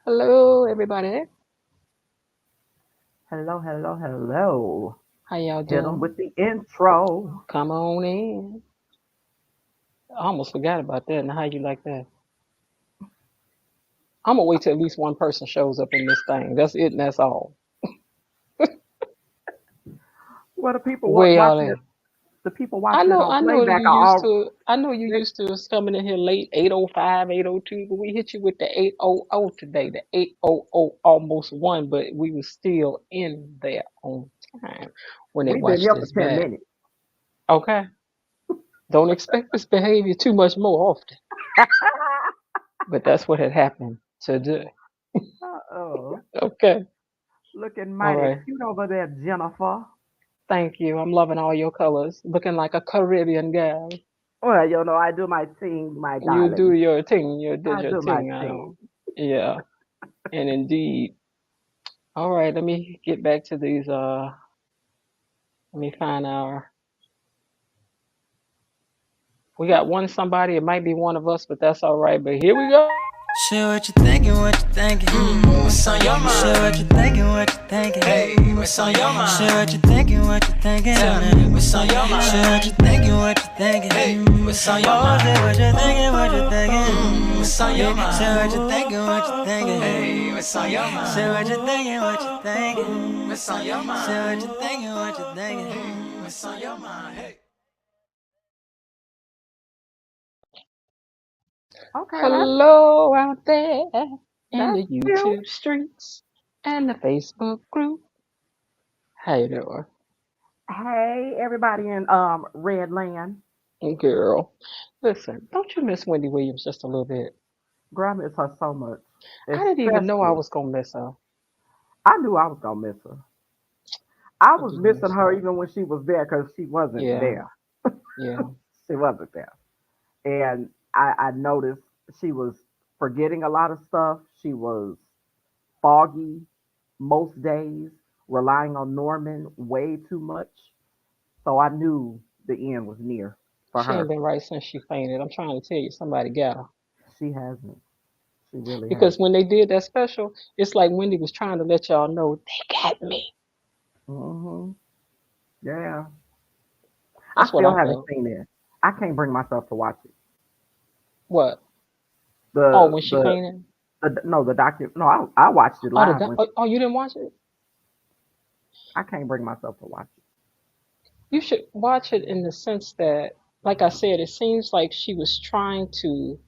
Hello, everybody. Hello, hello, hello. How y'all Hit them doing? with the intro. Come on in. I almost forgot about that. Now, how you like that? I'm gonna wait till at least one person shows up in this thing. That's it, and that's all. Well, the people Where y'all watching at? it, the people watching it on I know playback you are used all. to. I know you used to us coming in here late, 8:05, 8:02. But we hit you with the 8:00 today, the 8:00 almost one. But we were still in there on time when they We've been watched here for this 10 back. minutes. Okay, don't expect this behavior too much more often. But that's what had happened today. Oh, Okay. looking All mighty right. cute over there, Jennifer. Thank you. I'm loving all your colors. Looking like a Caribbean girl. Well, I do my thing, my You do darling. your thing. You did I your do my thing. I thing. know. Yeah. And indeed. All right. Let me get back to these. Let me find our. We got one somebody. It might be one of us, but that's all right. But here we go. Share what you thinking, what you thinking. What's on your mind? Share what you thinking, what you thinking. Hey, what's on your mind? Share what you thinking, what you thinking. Tell me, what's on your mind? Share what you thinking, what you thinking. Hey, what's on your mind? Say what you thinking, what you thinking. What's on your mind? Share what you thinking, what you thinking. Hey, what's on your mind? Share what you thinking, what you thinking. What's on your mind? Share what you thinking, what you thinking. Hey, what's on your mind? Hey. Okay, Hello out there in that's the cute. YouTube streets and the Facebook group. How you doing, Hey, everybody in Red Land. girl? Listen, don't you miss Wendy Williams just a little bit? Girl, I miss her so much. I didn't even know I Especially, was gonna miss her. I knew I was gonna miss her. I I was do missing miss her her. even when she was there because she wasn't Yeah, there. yeah. She wasn't there. And I noticed she was forgetting a lot of stuff. She was foggy most days, relying on Norman way too much. So I knew the end was near for She ain't her. been right since she fainted. I'm trying to tell you, somebody got her. She hasn't. She really Because hasn't. when they did that special, it's like Wendy was trying to let y'all know they got me. Hmm. Yeah. I That's what still I haven't felt. seen it. I can't bring myself to watch it. What? Oh, The when she the fainted? no the docu no I watched it Oh, live when oh, you didn't watch it? I can't bring myself to watch it. You should watch it in the sense that, like I said, it seems like she was trying to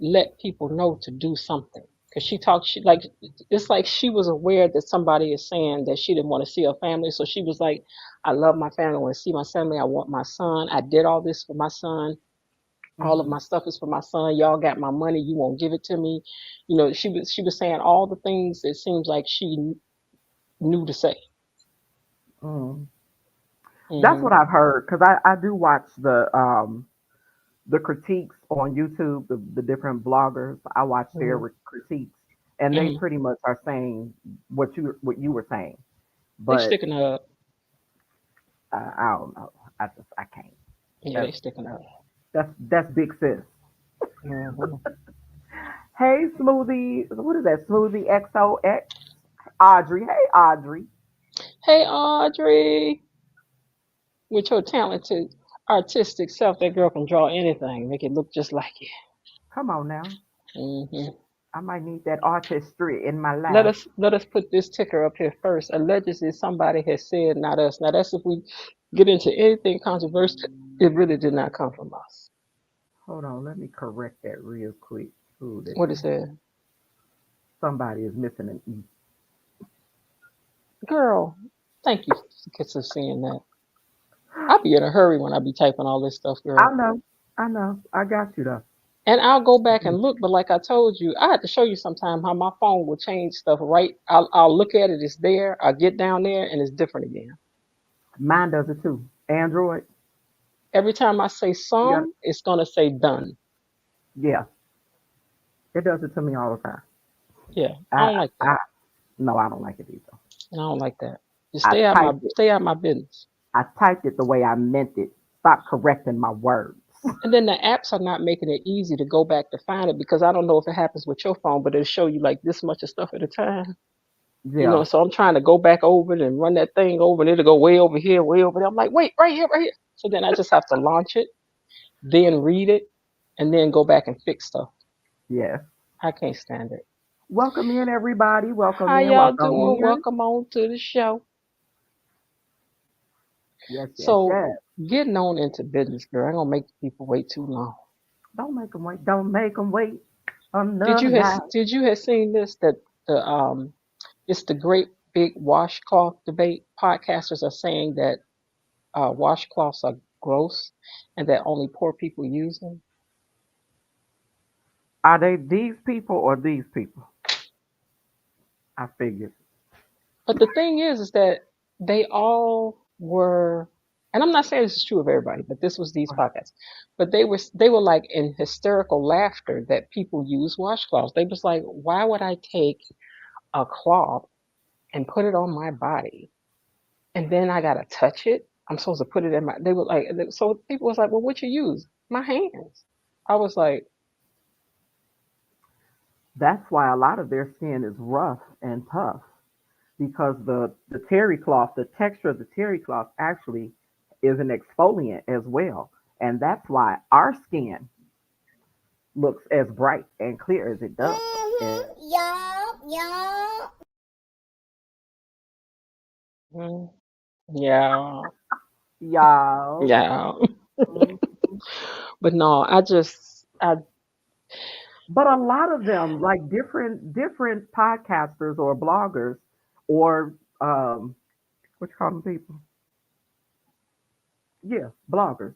let people know to do something. Because she talked, she like it's like she was aware that somebody is saying that she didn't want to see her family, so she was like, "I love my family. I want to see my family. I want my son. I did all this for my son. All of Hmm. my stuff is for my son. Y'all got my money. You won't give it to me." You know, she was saying all the things it seems like she knew to say. Hmm. That's Hmm. what I've heard because I do watch the critiques on YouTube, the different bloggers. I watch their Hmm. critiques, and they Hmm. pretty much are saying what you were saying. They But sticking her up. I don't know. I can't. Yeah, they That's sticking her up. that's big sis. Hmm. Hey, Smoothie. What is that? Smoothie XOX. Audrey. Hey, Audrey. Hey, Audrey, with your talented artistic self, that girl can draw anything, make it look just like it. Come on now. Hmm. I might need that artistry in my Let life. us let us put this ticker up here first. Allegedly, somebody has said, not us. Now, that's if we get into anything controversial. It really did not come from us. Hold on. Let me correct that real quick. Who did What is that, somebody is missing an E? girl? Thank you for seeing that. I be in a hurry when I be typing all this stuff, I girl. know. I know. I got you though. And I'll go back and look, but like I told you, I had to show you sometime how my phone will change stuff. Right, I'll look at it, it's there. I get down there, and it's different again. Mine does it too. Android. Every time I say You got it? some, it's gonna say done. Yeah. It does it to me all the time. Yeah, I I don't like that. I no, I don't like it either. I don't like that. Just I typed it. stay out my business. I typed it the way I meant it. Stop correcting my words. And then the apps are not making it easy to go back to find it because I don't know if it happens with your phone, but it'll show you like this much of stuff at a time. Yeah. So I'm trying to go back over it and run that thing over, and it'll go way over here, way over there. I'm like, wait, right here, right here. So then I just have to launch it, then read it, and then go back and fix stuff. Yes. I can't stand it. Welcome in, everybody. Welcome How in. y'all Welcome doing? in. Welcome on to the show. Yes, yes, So yes. getting on into business, girl, I ain't gonna make people wait too long. Don't make them wait. Don't make them wait Did you another have night. did you have seen this that the it's the great big washcloth debate? Podcasters are saying that washcloths are gross and that only poor people use them. Are they these people or these people? I figured. But the thing is that they all were, and I'm not saying this is true of everybody, but this was these podcasts. But they were like in hysterical laughter that people use washcloths. They was like, why would I take a cloth and put it on my body and then I gotta touch it? I'm supposed to put it in my. They were like, so people was like, well, what you use? My hands. I was like, That's why a lot of their skin is rough and tough because the terry cloth, the texture of the terry cloth actually is an exfoliant as well. And that's why our skin looks as bright and clear as it does. And Yup, yup. mm, yeah, y'all. yeah. Mhm. But no, I But a lot of them, like different podcasters or bloggers or what you call them people? Yeah, bloggers.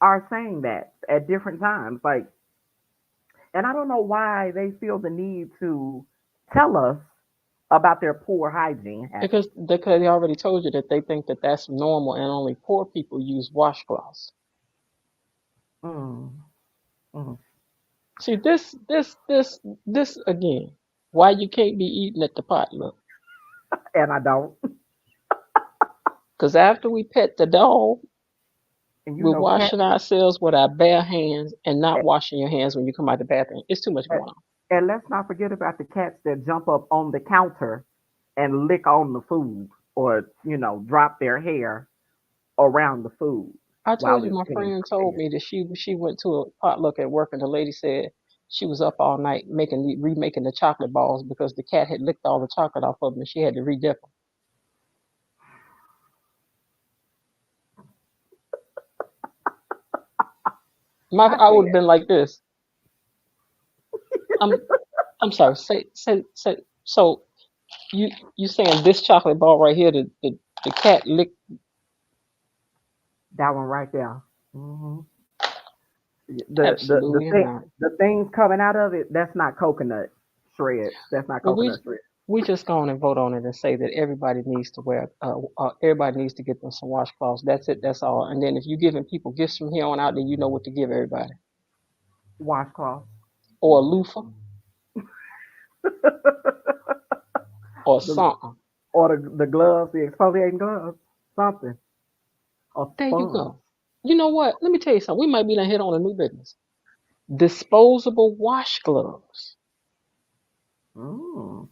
Are saying that at different times. Like, and I don't know why they feel the need to tell us about their poor hygiene habits. because they already told you that they think that that's normal and only poor people use washcloths. Mm, mm. See this again. Why you can't be eating at the potluck? And I don't. Because after we pet the dog, And you we're know, cat. washing ourselves with our bare hands and not washing your hands when you come out the bathroom. It's too much going on. And let's not forget about the cats that jump up on the counter and lick on the food or, drop their hair around the food I told while you it's my being friend told prepared. me that she went to a potluck at work and the lady said she was up all night remaking the chocolate balls because the cat had licked all the chocolate off of them and she had to redip them. I I would have said, been like this. I'm I'm sorry. Say. So you saying this chocolate ball right here? The cat licked. that one right there. Hmm. The Absolutely thing, not. the things coming out of it, that's not coconut shreds. That's not Well, coconut shreds. we just go on and vote on it and say that everybody needs to wear. Everybody needs to get them some washcloths. That's it. That's all. And then if you're giving people gifts from here on out, then you know what to give everybody. Washcloth. Or a loofah or the something. or the gloves, the exfoliating gloves, something. A There you sponge. go. You know what? Let me tell you something. We might be done hit on a new business. Disposable wash gloves. Mm.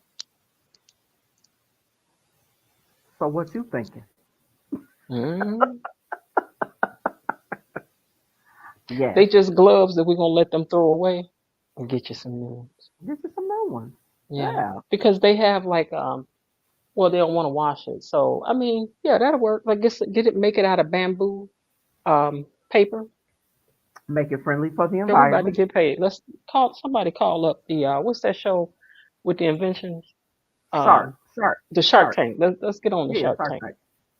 So what you thinking? Mm. Yes. They just gloves that we're gonna let them throw away and get you some new ones. Get you some new ones. Yeah, Yeah. because they have like well they don't want to wash it. So I mean, yeah, that'll work. Like get it, make it out of bamboo paper. Make it friendly for the Everybody environment. get paid. Let's call up the what's that show with the inventions? Shark. Um, Shark. the Shark Shark. Tank. Let's get on the Yeah, Shark shark Tank. tank.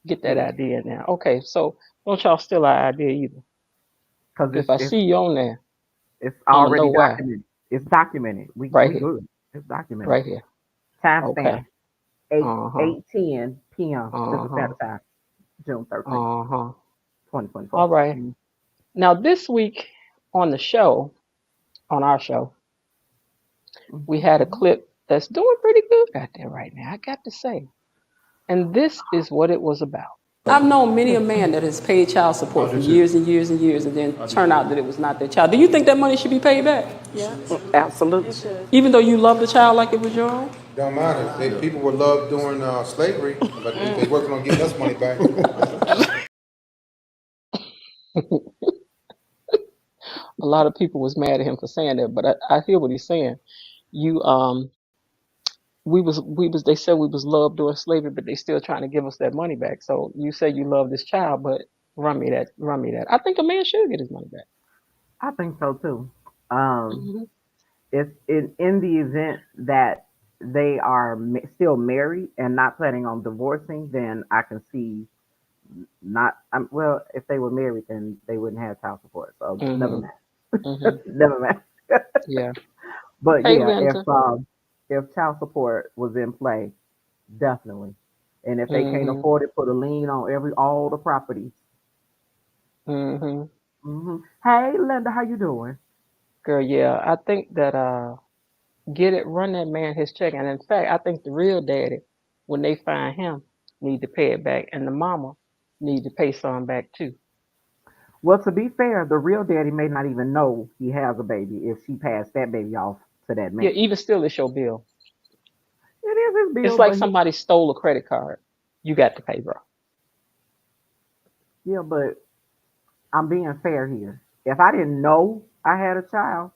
Get that Yeah. idea now. Okay, so don't y'all steal our idea either. Because If I see you on there, it's I'ma know already why. documented. It's documented. Right We here, good. It's documented. right here. Okay. Timestamp 8 Uh huh. 8:10 p.m. Uh Central huh. Standard Time, June 13th, Uh huh. 2024. All right. Now this week on the show, on our show, we had a Mm-hmm. clip that's doing pretty good out there right now. I got to say, and this is what it was about. I've known many a man that has paid child support for years and years and years, and then turn out that it was not their child. Do you think that money should be paid back? Yeah. Absolutely. Even though you love the child like it was your own? Don't matter. People were loved during slavery, but they working on getting us money back. A lot of people was mad at him for saying that, but I hear what he's saying. You we was they said we was loved during slavery, but they still trying to give us that money back. So you say you love this child, but run me that. I think a man should get his money back. I think so too. Um, Hmm. if in the event that they are still married and not planning on divorcing, then I can see not. Well, if they were married, then they wouldn't have child support. So never Hmm. Hmm. mind. Never mind. Yeah. But Hey, yeah, Linda. if child support was in play, definitely. And if they can't Hmm. afford it, put a lien on all the properties. Hmm. Hey, Linda, how you doing? Girl, yeah. I think that get it, run that man his check. And in fact, I think the real daddy, when they find him, need to pay it back, and the mama need to pay some back too. Well, to be fair, the real daddy may not even know he has a baby if she passed that baby off to that Yeah, man. even still, it's your bill. It is his It's bill, like but somebody stole a credit card. You got to pay, bro. yeah, but I'm being fair here. If I didn't know I had a child,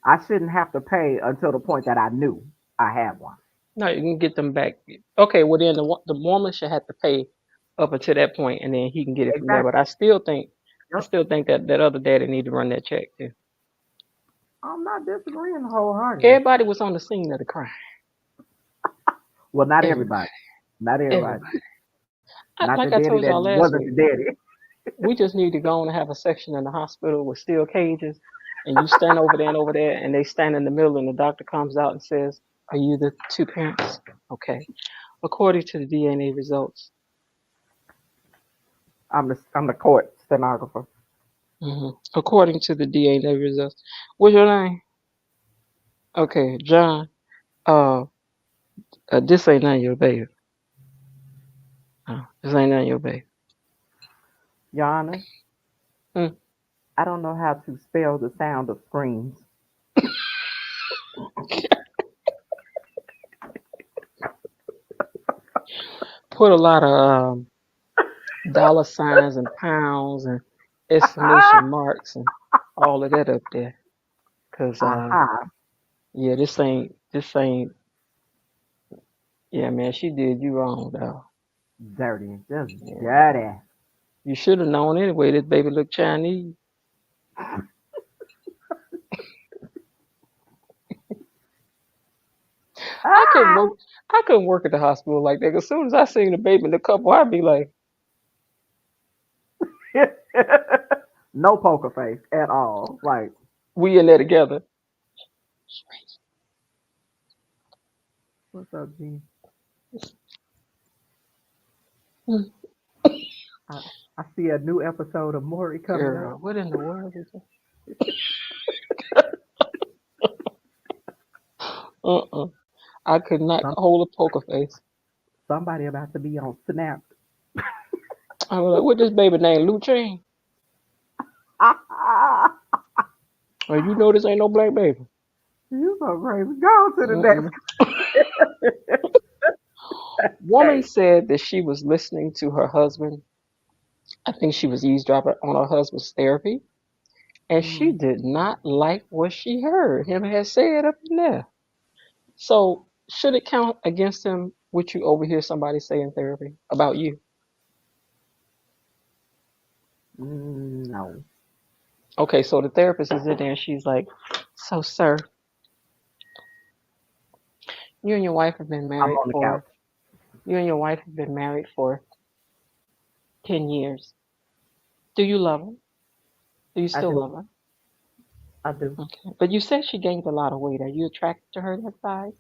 I shouldn't have to pay until the point that I knew I had one. No, you can get them back. Okay, well then the woman should have to pay up until that point, and then he can get it from there. But Exactly. I Yep. still think that that other daddy need to run that check too. I'm not disagreeing wholeheartedly. Everybody was on the scene of the crime. Well, not Everybody, everybody. Not everybody. everybody. Not the Like I daddy told that y'all last wasn't week, the daddy. we just need to go on and have a section in the hospital with steel cages, and you stand over there, and they stand in the middle, and the doctor comes out and says, "Are you the two parents?" Okay. According to the DNA results, I'm the court stenographer. according to the DNA results, what's your name? Okay, John. Uh, this ain't none of your baby. This ain't none of your baby. Your Honor, Hmm. I don't know how to spell the sound of screams. Put a lot of dollar signs and pounds and exclamation marks and all of that up there, cause Aha. yeah, this ain't. Yeah, man, she did you wrong, though. Dirty. Just Yeah, dirty. you should have known anyway. This baby look Chinese. I couldn't Ah! work. I couldn't work at the hospital like that. 'Cause as soon as I seen the baby in the couple, I'd be like, No poker face at all. Like, "We in there together." what's up, G? Hmm. I, I see a new episode of Maury coming up. Girl, what in the world is it? Uh-uh. I could not Some, hold a poker face. somebody about to be on Snap. I was like, "What this baby name? Luchain? Oh, you know this ain't no black baby." You so crazy. Go to the next Mm-mm. Woman case. said that she was listening to her husband. I think she was eavesdropping on her husband's therapy, and she Mm, did not like what she heard him had said up in there. So, should it count against him what you overhear somebody say in therapy about you? no. Okay, so the therapist is in there and she's like, "So, sir, you and your wife have been I'm married on the couch. for you and your wife have been married for 10 years. Do you love her? Do you I still do. love her?" I do. Okay. But you said she gained a lot of weight. Are you attracted to her that size?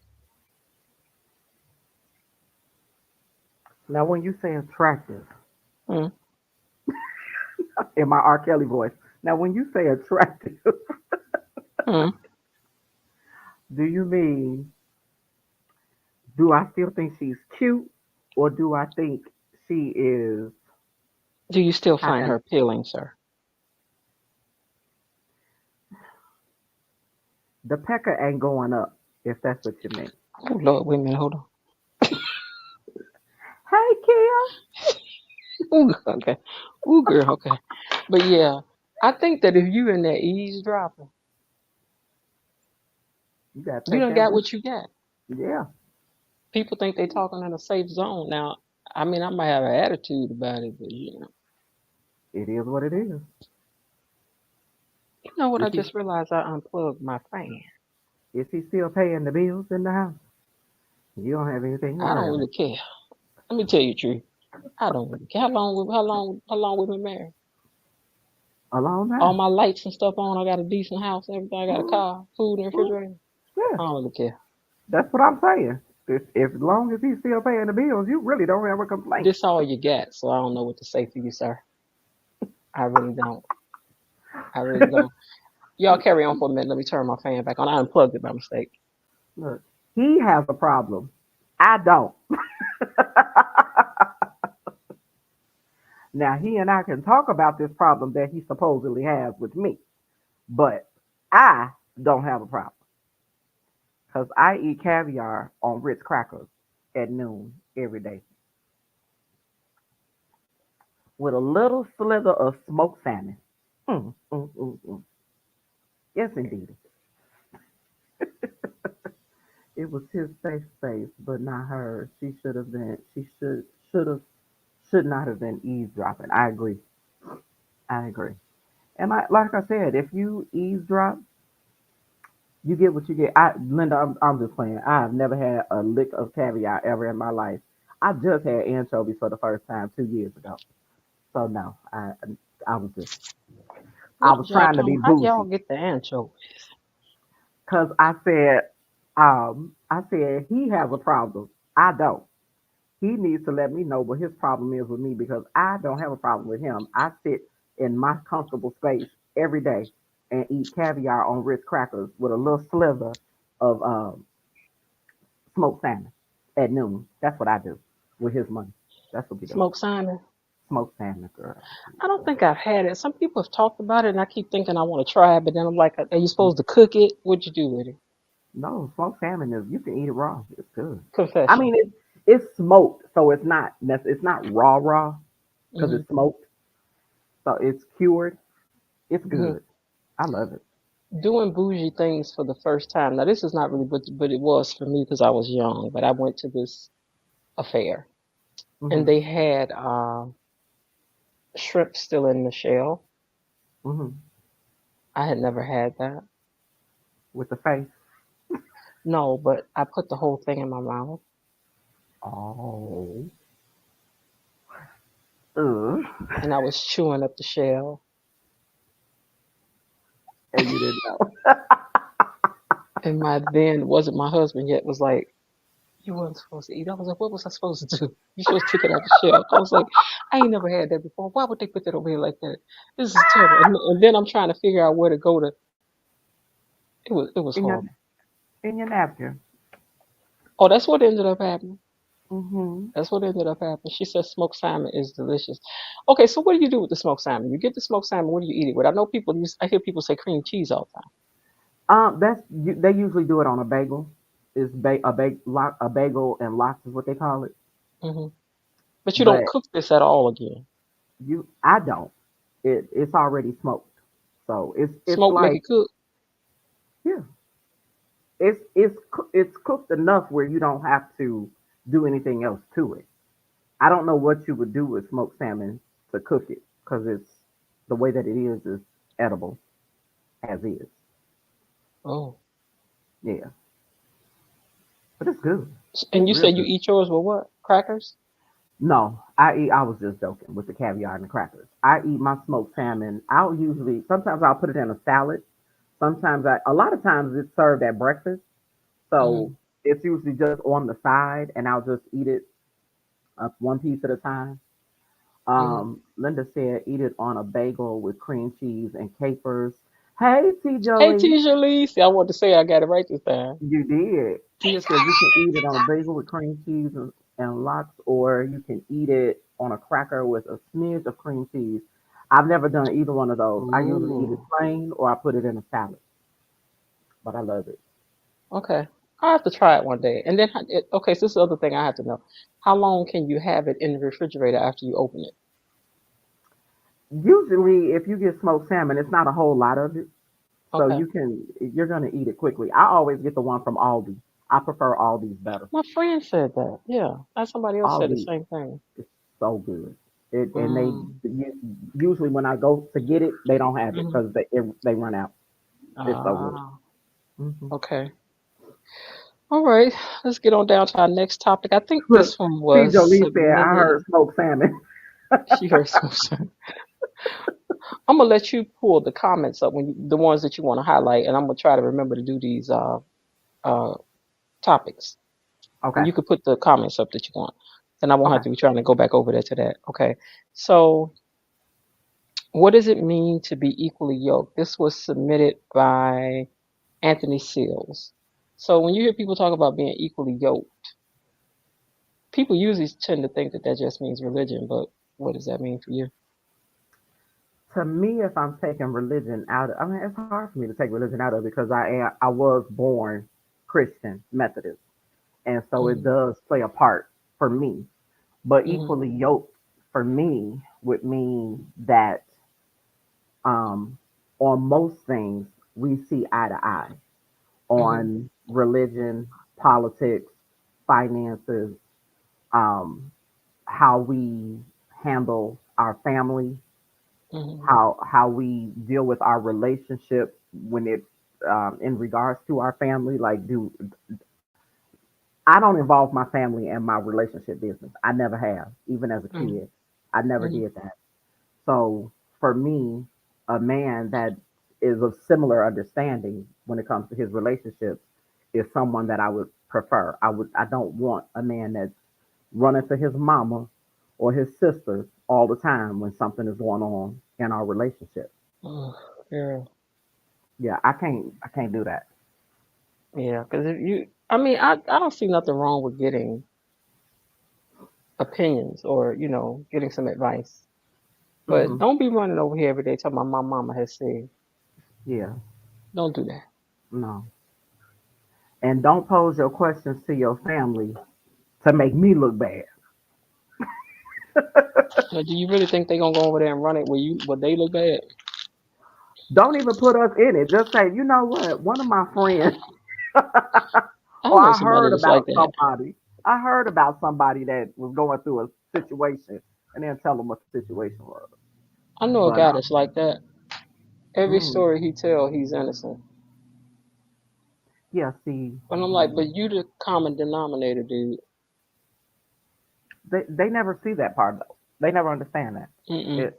Now, when you say attractive, Mm. in my R. Kelly voice, now when you say attractive, Mm. do you mean, do I still think she's cute, or do I think she is? Do you still find her And appealing, sir? the pecker ain't going up, if that's what you mean. Oh Lord, wait a minute, hold on. Hey, Kim, Ooh, okay. Ooh, girl, okay. But yeah, I think that if you in there eavesdropping, you gotta you take done that got with what you got. you. Yeah, People think they talking in a safe zone. Now, I mean, I might have an attitude about it, but it is what it is. you know what? I If he just realized I unplugged my fan. if he's still paying the bills in the house, you don't have anything to I worry don't about. really care. Let me tell you the truth. I don't really care. How long we been married? A long All time. my lights and stuff on. I got a decent house, everything. I got a car, food in the Mhm. refrigerator. Yeah, I don't really care. that's what I'm saying. If as long as he's still paying the bills, you really don't have a complaint. This all you got, so I don't know what to say to you, sir. I really don't. I really don't. Y'all carry on for a minute. Let me turn my fan back on. I unplugged it by mistake. Look, he has a problem. I don't. Now he and I can talk about this problem that he supposedly has with me, but I don't have a problem because I eat caviar on Ritz crackers at noon every day with a little slither of smoked salmon. Mm, mm, mm, mm. Yes, indeed. It was his safe space, but not hers. She should have been. Should have should not have been eavesdropping. I agree. I agree. And like I said, if you eavesdrop, you get what you get. Linda, I'm just playing. I have never had a lick of caviar ever in my life. I just had anchovies for the first time 2 years ago. So no, I was just I What was did y'all trying to talking? be How y'all bougie get the anchovies? because I said he has a problem. I don't. He needs to let me know what his problem is with me because I don't have a problem with him. I sit in my comfortable space every day and eat caviar on Ritz crackers with a little sliver of smoked salmon at noon. That's what I do with his money. That's what we do. Smoked salmon. Smoked salmon, girl. I don't think I've had it. Some people have talked about it, and I keep thinking I want to try it, but then I'm like, are you supposed to cook it? What'd you do with it? No, smoked salmon is you can eat it raw. It's good. I Confession. mean, it's smoked, so it's not raw because hmm it's smoked, so it's cured. It's hmm good. I love it. Doing bougie things for the first time. Now, this is not really, but it was for me because I was young. But I went to this affair, and Hmm. they had shrimp still in the shell. Hmm. I had never had that. With the face. No, but I put the whole thing in my mouth, Oh. Ugh. and I was chewing up the shell. And you didn't know. And my then wasn't my husband yet was like, you weren't supposed to eat. I was like, what was I supposed to do? You supposed to take it out the shell. I was like, I ain't never had that before. Why would they put that over here like that? This is terrible. And then I'm trying to figure out where to go to. It was In your horrible. napkin. Oh, that's what ended up happening. Hmm. That's what ended up happening. She said smoked salmon is delicious. Okay, so what do you do with the smoked salmon? You get the smoked salmon. What do you eat it with? I know people use. I hear people say cream cheese all the They usually do it on a bagel. It's a bagel and lox is what they call it. time. But you don't But cook this at all again. I don't. It's already smoked, so it's Smoke make like it cook. yeah, it's cooked enough where you don't have to do anything else to it. I don't know what you would do with smoked salmon to cook it because it's the way that it is edible as is. Oh, Yeah, but it's good. It's and you real said you good. eat yours with what? Crackers? No, I eat. I was just joking with the caviar and the crackers. I eat my smoked salmon. Sometimes I'll put it in a salad. A lot of times it's served at breakfast, so hmm it's usually just on the side, and I'll just eat it one piece at a time. hmm Linda said eat it on a bagel with cream cheese and capers. Hey, T. Hey, Jolie, Tisha Lee. See, I want to say I got it right this time. you did. Tia said you can eat it on a bagel with cream cheese and lox, or you can eat it. on a cracker with a smidge of cream cheese. I've never done either one of those. I usually eat it Ooh. plain or I put it in a salad, but I love it. Okay. I have to try it one day. And then, okay, so this is the other thing I have to know. How long can you have it in the refrigerator after you open it? Usually, if you get smoked salmon, it's not a whole lot of it, so Okay. you're gonna eat it quickly. I always get the one from Aldi. I prefer Aldi's better. My friend said that. Yeah. And somebody else said the Aldi same thing. is so good. It and Mm. usually when I go to get it, they don't have it Hmm. because they run out. It's so good. Ah, Hmm. okay. All right. Let's get on down to our next topic. I think Look, this one see, was Jolie said I submitted. heard smoked salmon. She heard some. I'm gonna let you pull the comments up when the ones that you want to highlight, and I'm gonna try to remember to do these uh topics. And Okay, you could put the comments up that you want. Then I won't have okay. to be trying to go back over there to that. Okay. So, what does it mean to be equally yoked? This was submitted by Anthony Seals. So, when you hear people talk about being equally yoked, people usually tend to think that that just means religion, but what does that mean for you? To me, if I'm taking religion out, I mean, it's hard for me to take religion out of it because I was born Christian Methodist, and so it Mm-hmm. does play a part for me. But Mm-hmm. equally yoked for me would mean that um, on most things we see eye to eye Mm-hmm. on religion, politics, finances, um, how we handle our family, Mm-hmm. how we deal with our relationship when it in regards to our family. Like, do I don't involve my family in my relationship business. I never have, even as a Mm-hmm. kid. I never Mm-hmm. did that. So for me, a man that is of similar understanding when it comes to his relationships is someone that I would prefer. I don't want a man that's running to his mama or his sisters all the time when something is going on in our relationship. Oh, yeah. Yeah, I can't do that. Yeah. Because if you, I mean, I don't see nothing wrong with getting opinions or, getting some advice. But Hmm. don't be running over here every day talking about my mama has said. Yeah, Don't do that. no. And don't pose your questions to your family to make me look bad. Now, do you really think they gonna go over there and run it where they look bad? Don't even put us in it. Just say, you know what? One of my friends, I or know I somebody heard that's like about that. somebody. I heard about somebody that was going through a situation, and then tell them what the situation was. I know a But guy that's like that. Every mm, story he tell, he's innocent. yeah, see, But I'm like, but you the common denominator, dude. they never see that part though. They never understand that. Mm-mm.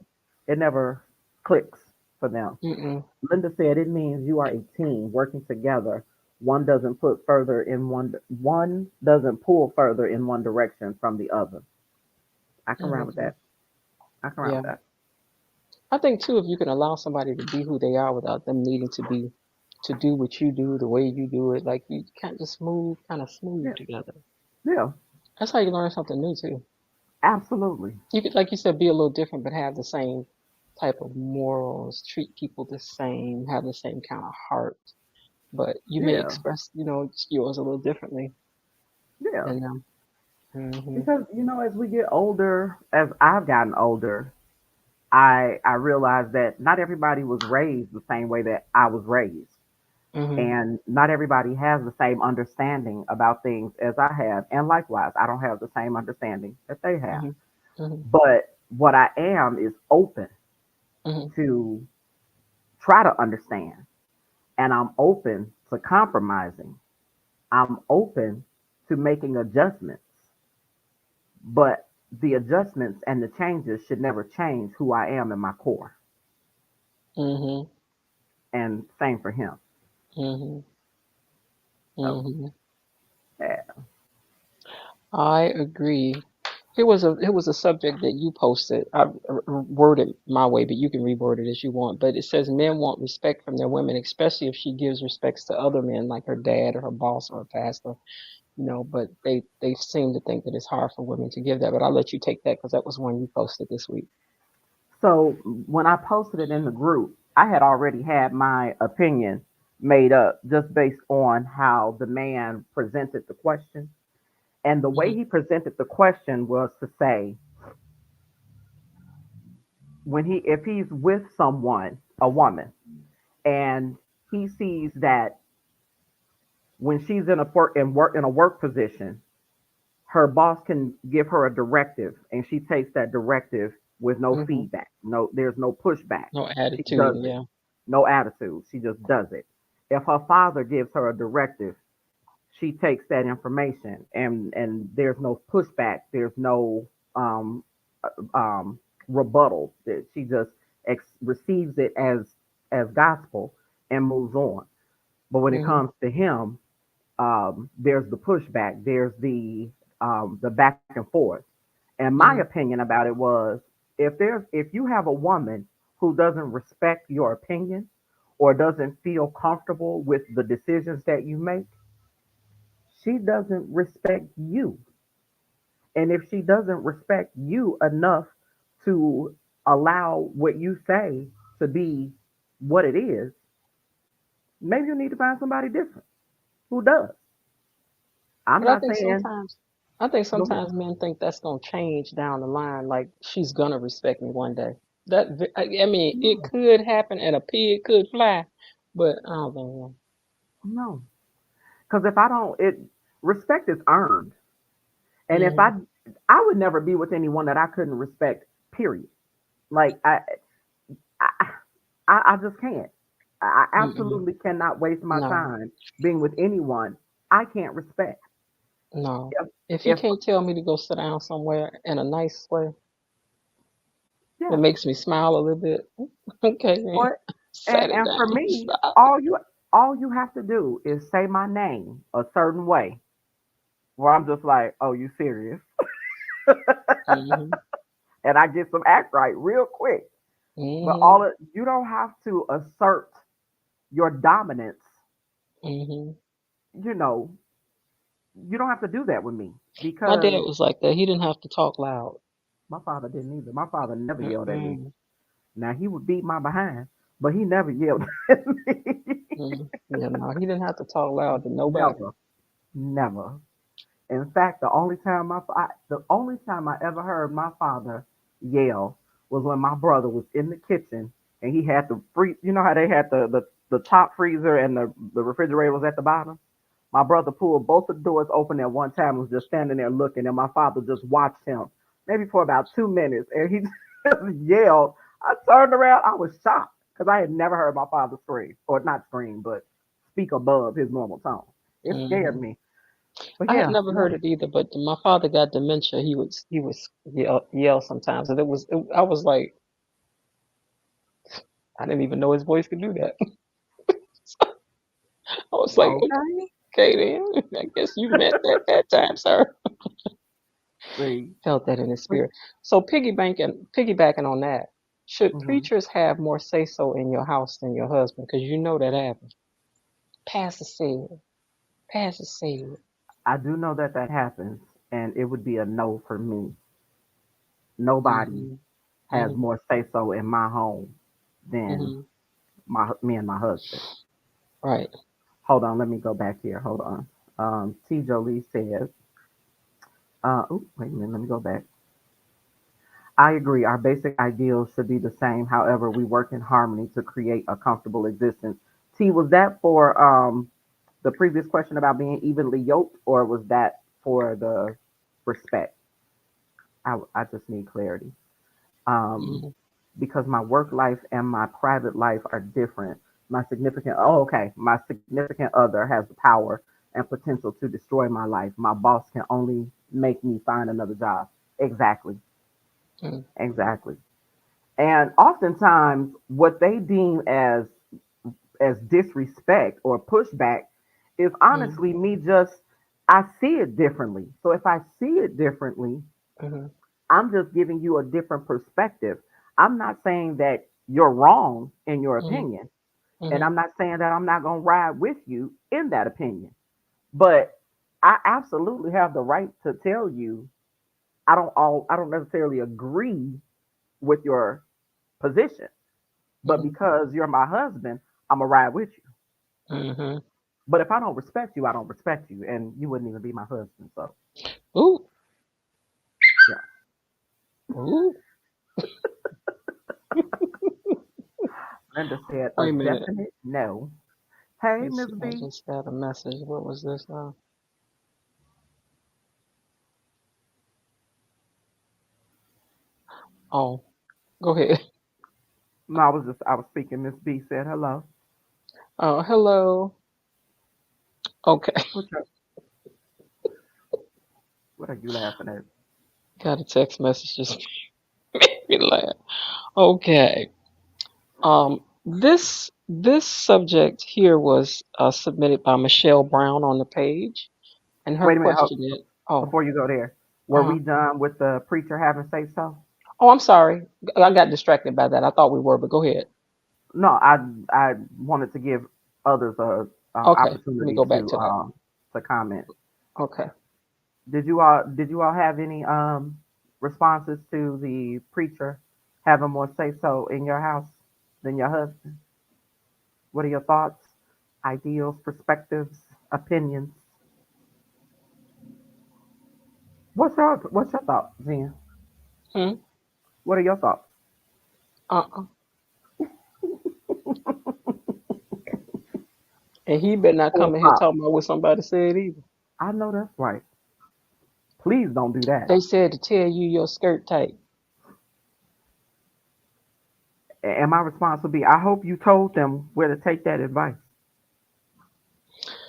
It never clicks for them. Mm-mm. Linda said it means you are a team working together. One doesn't pull further in one direction from the other. I can run with Mm-hmm. that. I can run with Yeah. that. I think too, if you can allow somebody to be who they are without them needing to do what you do the way you do it, like you can't just move kind of smooth Yeah, together. yeah, That's how you learn something new too. absolutely. You could, like you said, be a little different, but have the same type of morals, treat people the same, have the same kind of heart. But you may Yeah, express, yours a little differently yeah. than them. Hmm. Because as we get older, as I've gotten older, I realized that not everybody was raised the same way that I was raised, Hmm. and not everybody has the same understanding about things as I have, and likewise, I don't have the same understanding that they have. Hmm. Hmm. But what I am is open Hmm. to try to understand, and I'm open to compromising. I'm open to making adjustments, but the adjustments and the changes should never change who I am in my core. Hmm. And same for him. Hmm. So, Hmm. yeah. I agree. it was a subject that you posted. I worded my way, but you can reword it as you want. But it says men want respect from their women, especially if she gives respects to other men, like her dad or her boss or her pastor. But they seem to think that it's hard for women to give that. But I'll let you take that because that was one you posted this week. So when I posted it in the group, I had already had my opinion made up just based on how the man presented the question. And the way Hmm. he presented the question was to say, when he if he's with someone, a woman, and he sees that when she's in a work position, her boss can give her a directive and she takes that directive with no Hmm. feedback. No, there's no pushback. No She attitude. does it. Yeah. No attitude. She just does it. If her father gives her a directive, she takes that information and there's no pushback. There's no um, rebuttal. That she just receives it as gospel and moves on. But when it Hmm. comes to him, there's the pushback. There's the back and forth. And my Hmm. opinion about it was if you have a woman who doesn't respect your opinion or doesn't feel comfortable with the decisions that you make, she doesn't respect you. And if she doesn't respect you enough to allow what you say to be what it is, maybe you need to find somebody different who does. I'm But I not think saying sometimes, I think go ahead. sometimes men think that's gonna change down the line. Like she's gonna respect me one day. I mean, it No, could happen, and a pig could fly, but I don't think so. no. Because if I don't, it respect is earned. And if Hmm. I would never be with anyone that I couldn't respect. Period. Like I, I just can't. I Mm-mm. absolutely cannot waste my No, time being with anyone I can't respect. no. If, If you if can't tell me to go sit down somewhere in a nice way that yeah, makes me smile a little bit, okay, then or sat it and for down, me, smile. all you have to do is say my name a certain way, where I'm just like, oh, you serious? Hmm. And I get some act right real quick. But Hmm. you don't have to assert your dominance. Hmm. You know, you don't have to do that with me My dad because was like that. He didn't have to talk loud. my father didn't either. My father never yelled at me. Mm-mm. Now he would beat my behind, but he never yelled at me. Yeah, no, he didn't have to talk loud to nobody. Never, never. In fact, the only time I ever heard my father yell was when my brother was in the kitchen and he had the free. You know how they had the top freezer and the refrigerator was at the bottom. My brother pulled both the doors open at one time and was just standing there looking, and my father just watched him maybe for about 2 minutes, and he just yelled. I turned around, I was shocked because I had never heard my father scream, or not scream, but speak above his normal tone. It scared Hmm. me. But I had yeah, never heard no, it either, but my father got dementia. He was yell sometimes, and I was like, I didn't even know his voice could do that. I was like, okay. okay then, I guess you meant that time, sir. See, Felt that in his spirit. So piggybacking on that, should hmm preachers have more say so in your house than your husband? Because you know that happens. Pastor said, Pastor said. I do know that that happens, and it would be a no for me. Nobody Hmm. has Hmm. more say so in my home than Hmm. my me and my husband. Right. Hold on, let me go back here. Hold on. T. Jolie says, wait a minute, let me go back. I agree. Our basic ideals should be the same. However, we work in harmony to create a comfortable existence. T, was that for the previous question about being evenly yoked, or was that for the respect? I just need clarity. Um, Hmm. because my work life and my private life are different. My significant other has the power and potential to destroy my life. My boss can only make me find another job. Exactly, Hmm. exactly. And oftentimes, what they deem as disrespect or pushback is Hmm. honestly me just I see it differently. So if I see it differently, Mhm. I'm just giving you a different perspective. I'm not saying that you're wrong in your Mhm. opinion, and Mhm. I'm not saying that I'm not going to ride with you in that opinion. But I absolutely have the right to tell you I don't necessarily agree with your position, but Mhm. because you're my husband, I'm gonna ride with you. Mhm. But if I don't respect you, I don't respect you, and you wouldn't even be my husband. So Ooh. yeah. Ooh. Linda said a Wait a minute. definite no. Hey, Let's Miss see. I B. just got a message. What was this now? Oh, go ahead. No, I was speaking. Miss B said hello. Oh, hello. Okay. What you, what are you laughing at? Got a text message just made me laugh. Okay. This subject here was submitted by Michelle Brown on the page, and her Wait a minute. question is, oh, Before you go there, were uh-huh. we done with the preacher having say so? Oh, I'm sorry. I got distracted by that. I thought we were, but go ahead. No, I wanted to give others a, Okay, let me opportunity go back to that. to comment. Okay. Did you all have any responses to the preacher having more say so in your house than your husband? What are your thoughts, ideals, perspectives, opinions? What's your thoughts, Jen? Hmm. What are your thoughts? Uh-uh. And he better not Full come in here stop. talking about what somebody said either. I know that's right. Please don't do that. They said to tell you your skirt tight. And my response would be, I hope you told them where to take that advice,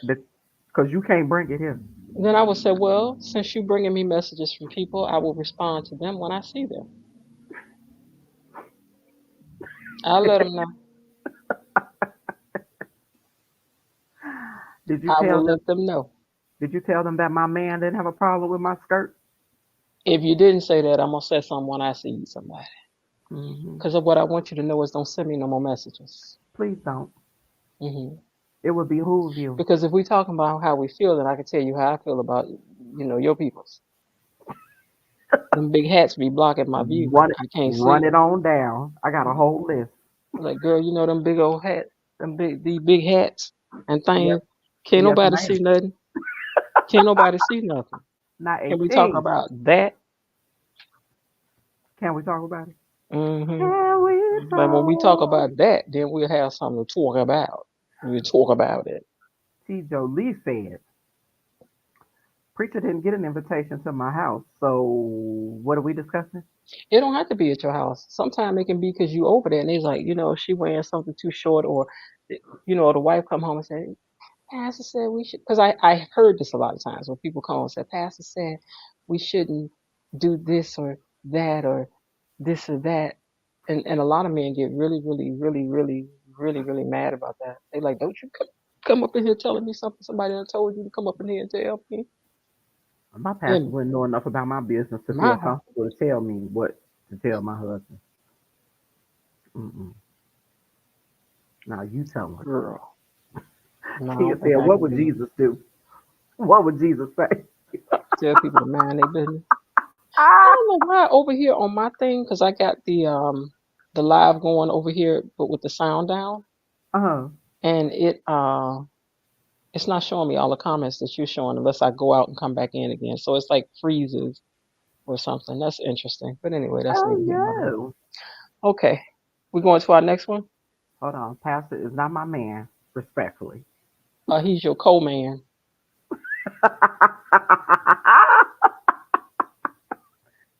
because you can't bring it here. Then I would say, well, since you bringing me messages from people, I will respond to them when I see them. I'll let them know. Did you I tell will them? let them know. Did you tell them that my man didn't have a problem with my skirt? If you didn't say that, I'm gonna say something when I see somebody. Hmm. Because of what I want you to know is don't send me no more messages. Please don't. Hmm. It would behoove you. Because if we talking about how we feel, then I can tell you how I feel about your peoples. Them big hats be blocking my view. Run it, I can't run see. it on down. I got a whole list. Like, girl, them big old hats, these big hats and Yes, things. Can't yes, nobody ma'am. see nothing. Can't nobody see nothing. Not Can we talk 18. about that? Can we talk about it? Hmm. Can we But when we talk talk? about that, then we'll have something to talk about. We'll talk about it. T. Jolie said, Preacher didn't get an invitation to my house. So what are we discussing? It don't have to be at your house. Sometimes it can be because you over there and it's like, she wearing something too short, or the wife come home and say, Pastor said we should, because I heard this a lot of times when people come and say, Pastor said we shouldn't do this or that or this or that. And a lot of men get really, really, really, really, really, really mad about that. They like, don't you come up in here telling me something somebody done told you to come up in here and tell me My pastor in wouldn't know enough about my business to feel my house, comfortable to tell me what to tell my husband. Mm-mm. Now you tell him. girl. No, I He don't think said, I what can would do it. Jesus do? What would Jesus say? Tell people to mind their business. I Ah, don't know why over here on my thing, because I got the live going over here, but with the sound down, uh-huh. and it's not showing me all the comments that you're showing unless I go out and come back in again. So it's like freezes or something. That's interesting. But anyway, that's Oh neither here nor there. no. Okay, we going to our next one. Hold on. Pastor is not my man, respectfully. He's your co-man.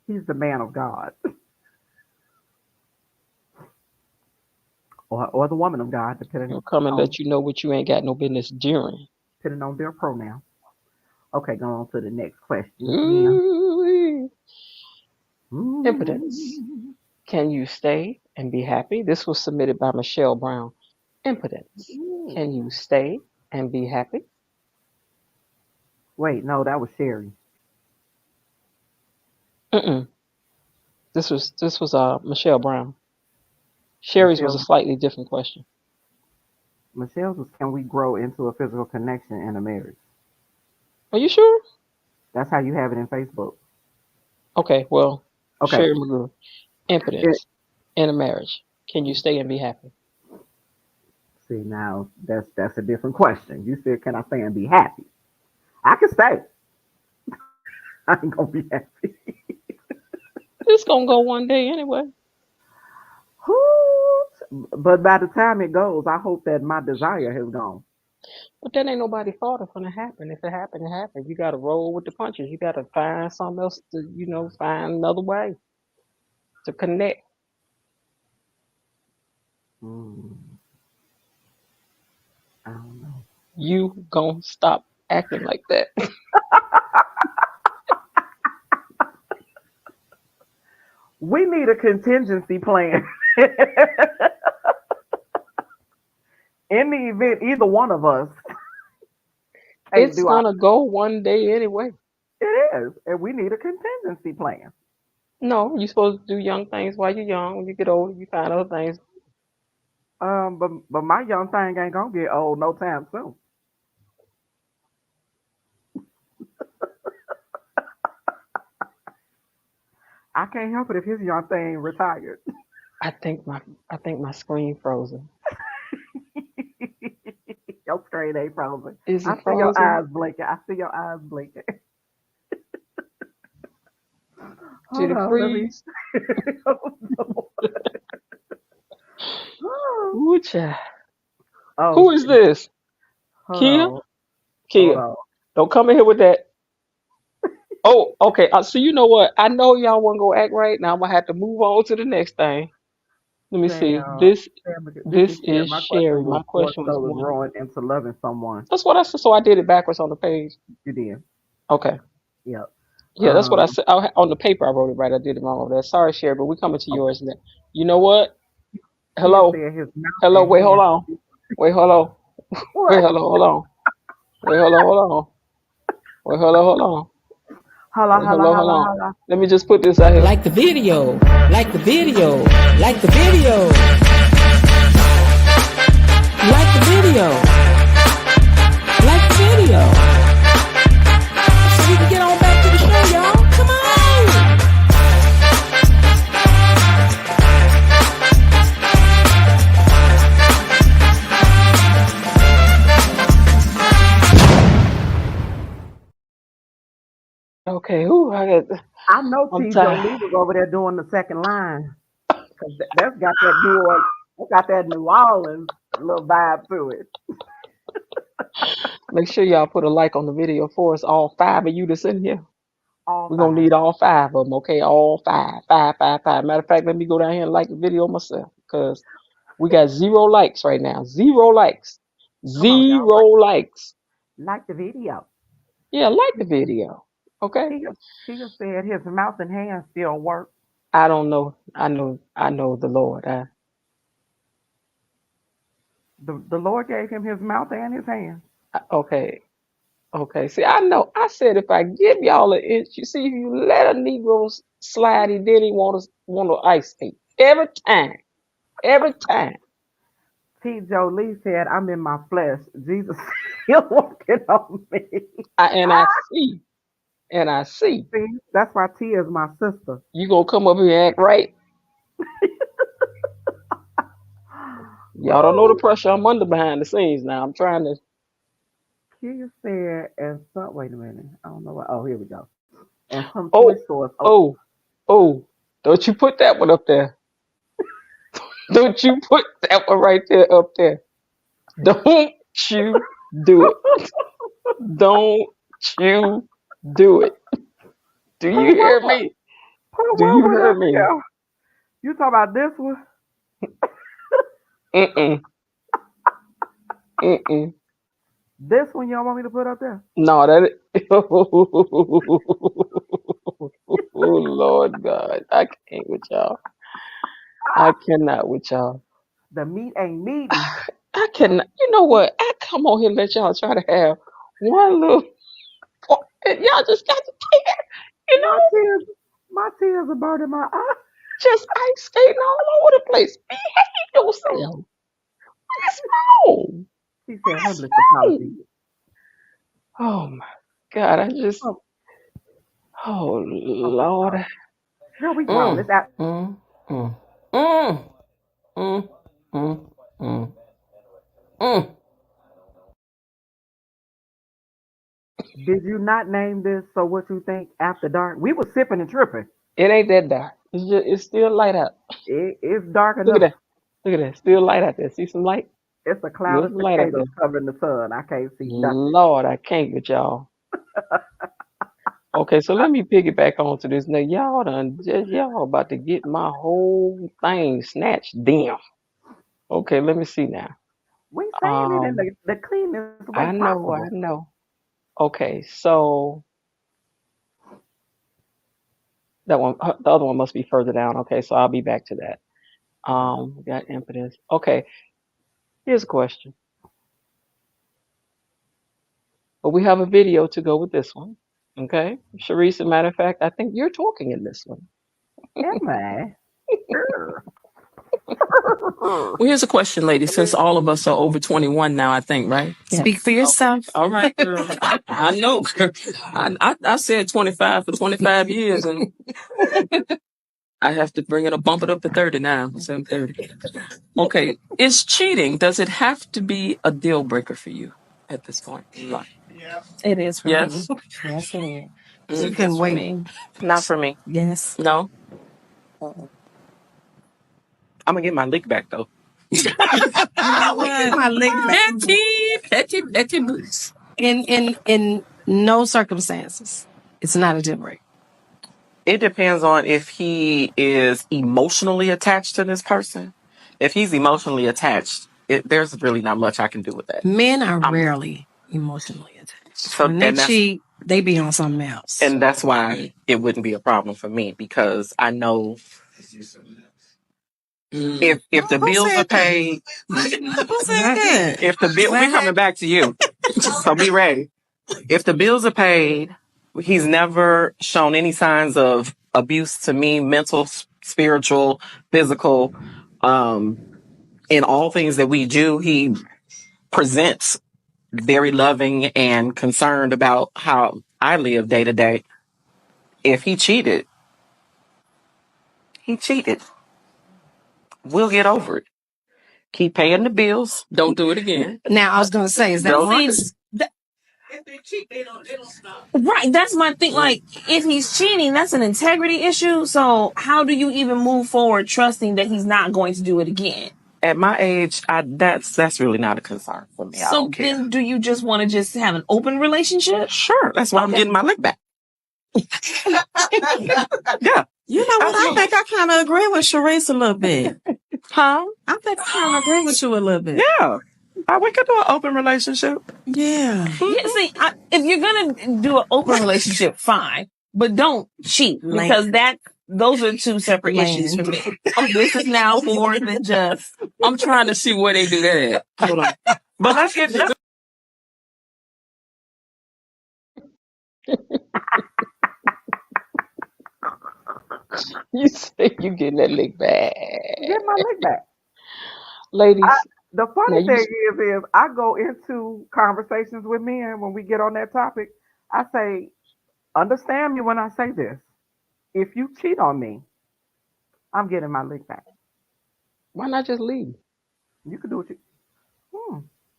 He's the man of God. Or the woman of God, He'll come and on let you know what you ain't got no business doing. depending on their pronoun. Okay, going on to the next question. Yeah. Ooh, impotence. Mm. Can you stay and be happy? This was submitted by Michelle Brown. Impotence. Can you stay and be happy? Wait, no, that was Sherry. Mm-mm. This was Michelle Brown. Sherry's was a Michelle slightly different question. Michelle's was can we grow into a physical connection in a marriage? Are you sure? That's how you have it in Facebook. Okay, well, Okay. Sherry McGrew. It, Impotence in a marriage. Can you stay and be happy? see now that's a different question. You said can I stay and be happy? I can stay. I ain't gonna be happy. It's gonna go one day anyway. But by the time it goes, I hope that my desire has gone. But that ain't nobody fault it's gonna happen. If it happened, it happened. You gotta roll with the punches. You gotta find something else to, find another way to connect. Mm, I don't know. You gonna stop acting like that. We need a contingency plan. In the event either one of us can't It's do our gonna go one day anyway. it is, and we need a contingency plan. No, you're supposed to do young things while you're young. When you get older, you find other things. But my young thing ain't gonna get old no time soon. I can't help it if his young thing retired. I think my screen frozen. Your screen ain't frozen. Is I it see your frozen? eyes blinking. I see your eyes blinking. Did Hold it on, let me. freeze? Ooh, child. Oh, Who is this? hold Kia? on, hold Kia. on. Don't come in here with that. Oh, okay. So you know what? I know y'all want to go act right. Now I'm gonna have to move on to the next thing. Let me see. Damn. This This is Sherry. is My question Sherry. was My what question was so is one. growing into loving someone. That's what I said. So I did it backwards on the page. You did. Okay. Yep. Yeah, that's what I Um, said. On the paper, I wrote it right. I did it wrong over there. Sorry, Sherry, but we coming to yours now. You know what? Tia Hello. said his mouth Hello. and Wait. Hold hands. on. Wait. Hold on. Wait. What? Hello. Hold on. Wait. Hello. Hold on. Wait. Hello. Hold on. Holla, Wait. holla, Hello. Hold holla, on. holla. Let me just put this out here. Like the video, like the video, like the video, like the video, like the video. So we can get on back to the show, y'all. Come on. Okay. Ooh, I know I'm T. tired. Jolie was over there doing the second line because that's got that that's got that New Orleans little vibe to it. Make sure y'all put a like on the video for us. All five of you that's in here. All We're gonna five. need all five of them. Okay. All five. Five. Five. Five. Matter of fact, let me go down here and like the video myself because we got 0 likes right now. 0 likes. Come on, y'all. 0 likes. Like the video. Yeah, like the video. Okay. Tia said his mouth and hands still work. I don't know. I know the Lord. The Lord gave him his mouth and his hands. Okay. Okay. See, I know. I said if I give y'all an inch, you see, if you let a Negro slide, then he want to ice skate every time. Every time. T. Jolie said, I'm in my flesh. Jesus still working on me. And I see. And I see. See, that's why T is my sister. You gonna come up here and act right? Y'all don't know the Woo! pressure I'm under behind the scenes now. I'm trying to. Kia said, and some, wait a minute. I don't know what. Oh, here we go. And some toy Oh, stores. Oh, oh, oh! Don't you put that one up there? Don't you put that one right there up there? Don't you do it? Don't you do it? Do put you what hear one? me? Put Do what you one hear up me? there? You talking about this one? Mm-mm, mm-mm. This one you don't want me to put up there? No, that. Oh Lord God, I can't with y'all. I cannot with y'all. The meat ain't meaty. I cannot. You know what? I come on here and let y'all try to have one little. Y'all just got to take it. You My know. tears, My tears are burning my eyes. Just ice skating all over the place. Behave yourself. What is wrong? She said What is humblest apology. wrong? Oh my God, I just, Oh, oh humblest Lord. apology. Girl, we grown. Mm, It's out. mm, mm, mm, mm, mm, mm, mm. Did you not name this So What You Think After Dark? We was sipping and tripping. It ain't that dark. It's still light out. It's dark Look at enough. that. Look at that. Still light out there. See some light? It's a cloud Still of some light out cicadas there. covering the sun. I can't see nothing. Lord, I can't with y'all. Okay, so let me piggyback on to this. Now y'all about to get my whole thing snatched down. Okay, let me see now. We saying it in Um, the cleanest way I know, possible. I know. Okay, so that one, the other one must be further down. Okay, so I'll be back to that. We got impetus. Okay, here's a question. But we have a video to go with this one. Okay, Sharice, as a matter of fact, I think you're talking in this one. Am I? Sure. Well, here's a question, ladies. Since all of us are over 21 now, I think, right? Speak for yourself. All right, girl. I know. Girl. I said 25 for 25 years, and I have to bring it up, bump it up to 30 now. 7:30. Okay. Is cheating, does it have to be a deal breaker for you at this point? It is for me. Yes. Yes, it is. You can wait. Me. Not for me. Yes. No. I'm gonna get my lick back though. My leg back. Petty boots. In no circumstances, it's not a deal breaker. It depends on if he is emotionally attached to this person. If he's emotionally attached, there's really not much I can do with that. Men are rarely emotionally attached. So when they cheat, they be on something else. And that's why it wouldn't be a problem for me because I know if the bills are paid, who said that? If the bill, we're coming back to you, so be ready. If the bills are paid, he's never shown any signs of abuse to me, mental, spiritual, physical. Um, in all things that we do, he presents very loving and concerned about how I live day to day. If he cheated, he cheated. We'll get over it. Keep paying the bills. Don't do it again. Now, I was going to say, is that Don't- if they cheat, they don't stop. Right, that's my thing. Like, if he's cheating, that's an integrity issue. So, how do you even move forward trusting that he's not going to do it again? At my age, that's really not a concern for me. I So don't care. Then, do you just want to just have an open relationship? Sure, that's why I'm getting my lick back. Yeah, You know what? I think I kind of agree with Sharice a little bit. Huh? I think I kind of agree with you a little bit. Yeah, we could do an open relationship. Yeah. Yeah, see, if you're gonna do an open relationship, fine, but don't cheat because those are two separate issues for me. This is now more than just. I'm trying to see where they do that at. Hold on. But let's get. You say you getting that lick back. Get my leg back. I, Ladies, the now funny you, thing is I go into conversations with men when we get on that topic. I say, understand me when I say this. If you cheat on me, I'm getting my leg back. why not just leave? You can do what you,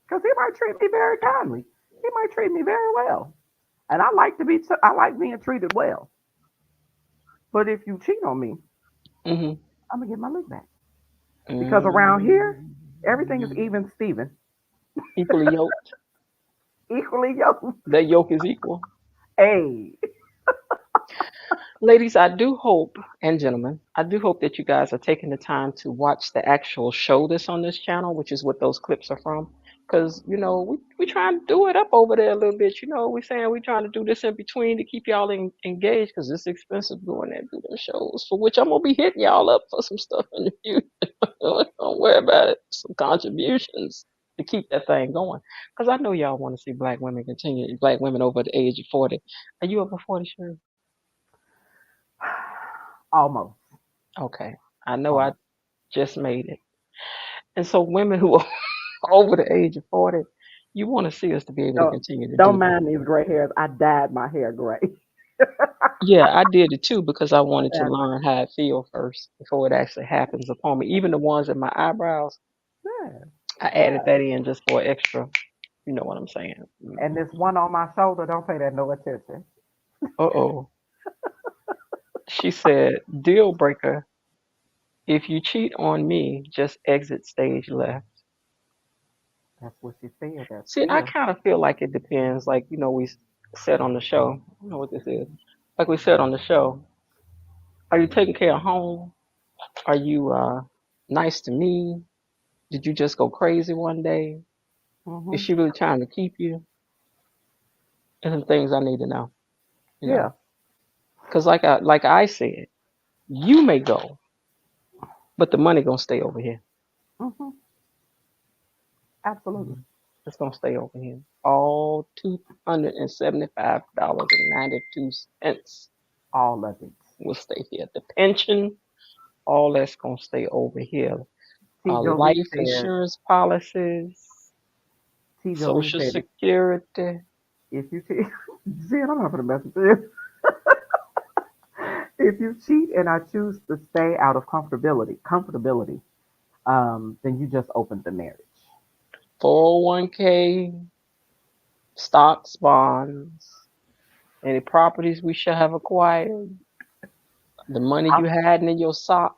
because he might treat me very kindly. He might treat me very well, and I like to be. I like being treated well. But if you cheat on me, Mm-hmm. I'm gonna get my leg back because around here, Mm, everything is even Steven. equally yoked. Equally yoked. That yoke is equal. Hey, Ladies, I do hope, and gentlemen, I do hope that you guys are taking the time to watch the actual show that's on this channel, which is what those clips are from. Because, we trying to do it up over there a little bit. We saying we trying to do this in between to keep y'all engaged because it's expensive going there and do them shows, for which I'm going to be hitting y'all up for some stuff in the future. Don't worry about it. Some contributions to keep that thing going. Because I know y'all want to see black women continue, black women over the age of 40. Are you over 40, sure? Almost. Okay. I know I Almost. just made it. And so women who are over the age of 40, you want to see us to be able to Don't, continue to don't do that. mind these gray hairs. I dyed my hair gray. Yeah, I did it too because I wanted to And, learn how it feel first before it actually happens upon me. Even the ones in my eyebrows, yeah, I added yeah. that in just for extra. You know what I'm saying? And this one on my shoulder, don't pay that no attention. Uh-oh. She said, deal breaker. If you cheat on me, just exit stage left. That's what she said. That's See, I fear. kind of feel like it depends. Like, we said on the show, I don't know what this is. Like we said on the show, are you taking care of home? Are you nice to me? Did you just go crazy one day? Is Hmm. she really trying to keep you? And some things I need to know, you Yeah. know. Because like I said, you may go, but the money gonna stay over here. Hmm. Absolutely. Mhm. It's gonna stay over here. All $275.92 All of it. will stay here. The pension, all that's gonna stay over here. T. Jolie Life said. insurance policies, T. Jolie Social said, Security. if you cheat, Jen, I'm not gonna mess with you. If you cheat and I choose to stay out of comfortability, then you just opened the marriage. 401k, stocks, bonds, any properties we should have acquired, the money I'm, you had in your sock,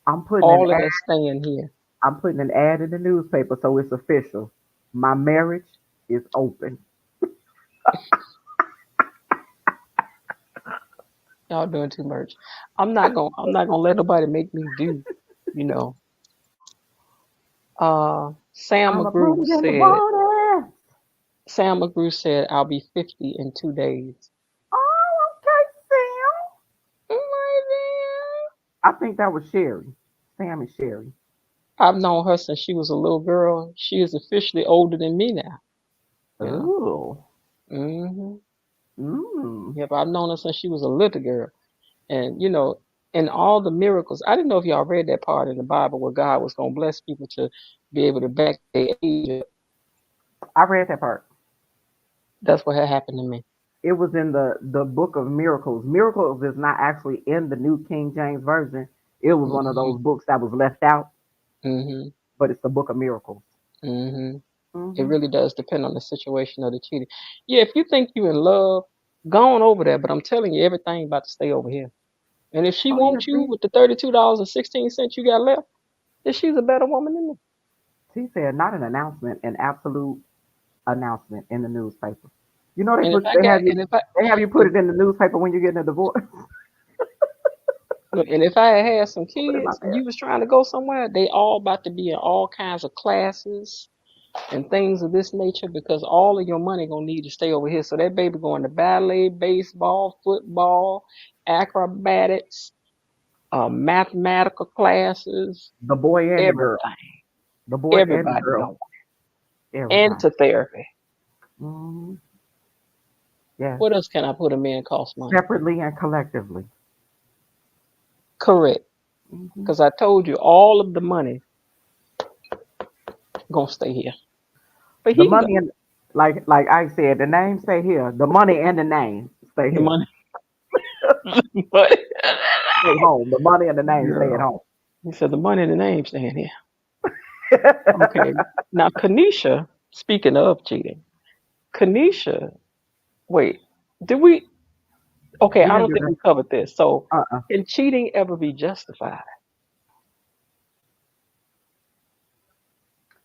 I'm putting an all of ad. that staying here. I'm putting an ad in the newspaper so it's official. My marriage is open. Y'all doing too much. I'm not gonna let nobody make me do, you know. Sam I'm a put McGrew it in the said water. Sam McGrew said I'll be 50 in 2 days. Oh, okay, Sam. Oh I think that was Sherry. Sam and Sherry. I've known her since she was a little girl. She is officially older than me now. Yeah. Ooh. Hmm. Mm. Yep, I've known her since she was a little girl. And and all the miracles. I didn't know if y'all read that part in the Bible where God was gonna bless people to be able to back their age up. I read that part. That's what had happened to me. It was in the book of miracles. Miracles is not actually in the New King James Version. It was one of Hmm. those books that was left out, Hmm. but it's the book of miracles. Hmm. It Hmm. really does depend on the situation of the cheating. Yeah, if you think you in love, go on over there. But I'm telling you, everything about to stay over here. And if she Oh yeah, wants you see, with the $32.16 you got left, then she's a better woman than me. she said not an announcement, an absolute announcement in the newspaper. You know they And if put I got, and if I, they have you put if, it in the newspaper when you're getting a divorce. look, and if I had some Put it in my kids and bed. you was trying to go somewhere, they all about to be in all kinds of classes and things of this nature because all of your money gonna need to stay over here. So that baby going to ballet, baseball, football, acrobatics, mathematical classes, The boy and the girl. everything. The boy and the Everybody girl. going. And Everything. to therapy. Hmm. Yes. What else can I put them in cost money? Separately and collectively. Correct. Hmm. Because I told you all of the money gonna stay here. But The he can go. money and like I said, the name stay here. The money and the name stay The here. money. But Stay home. The money and the name stay at girl. home. He said the money and the name staying here. Okay. Now Kanisha, speaking of cheating, Kanisha, wait, did we okay, We I didn't don't do think that. we covered this. So Uh-uh. can cheating ever be justified?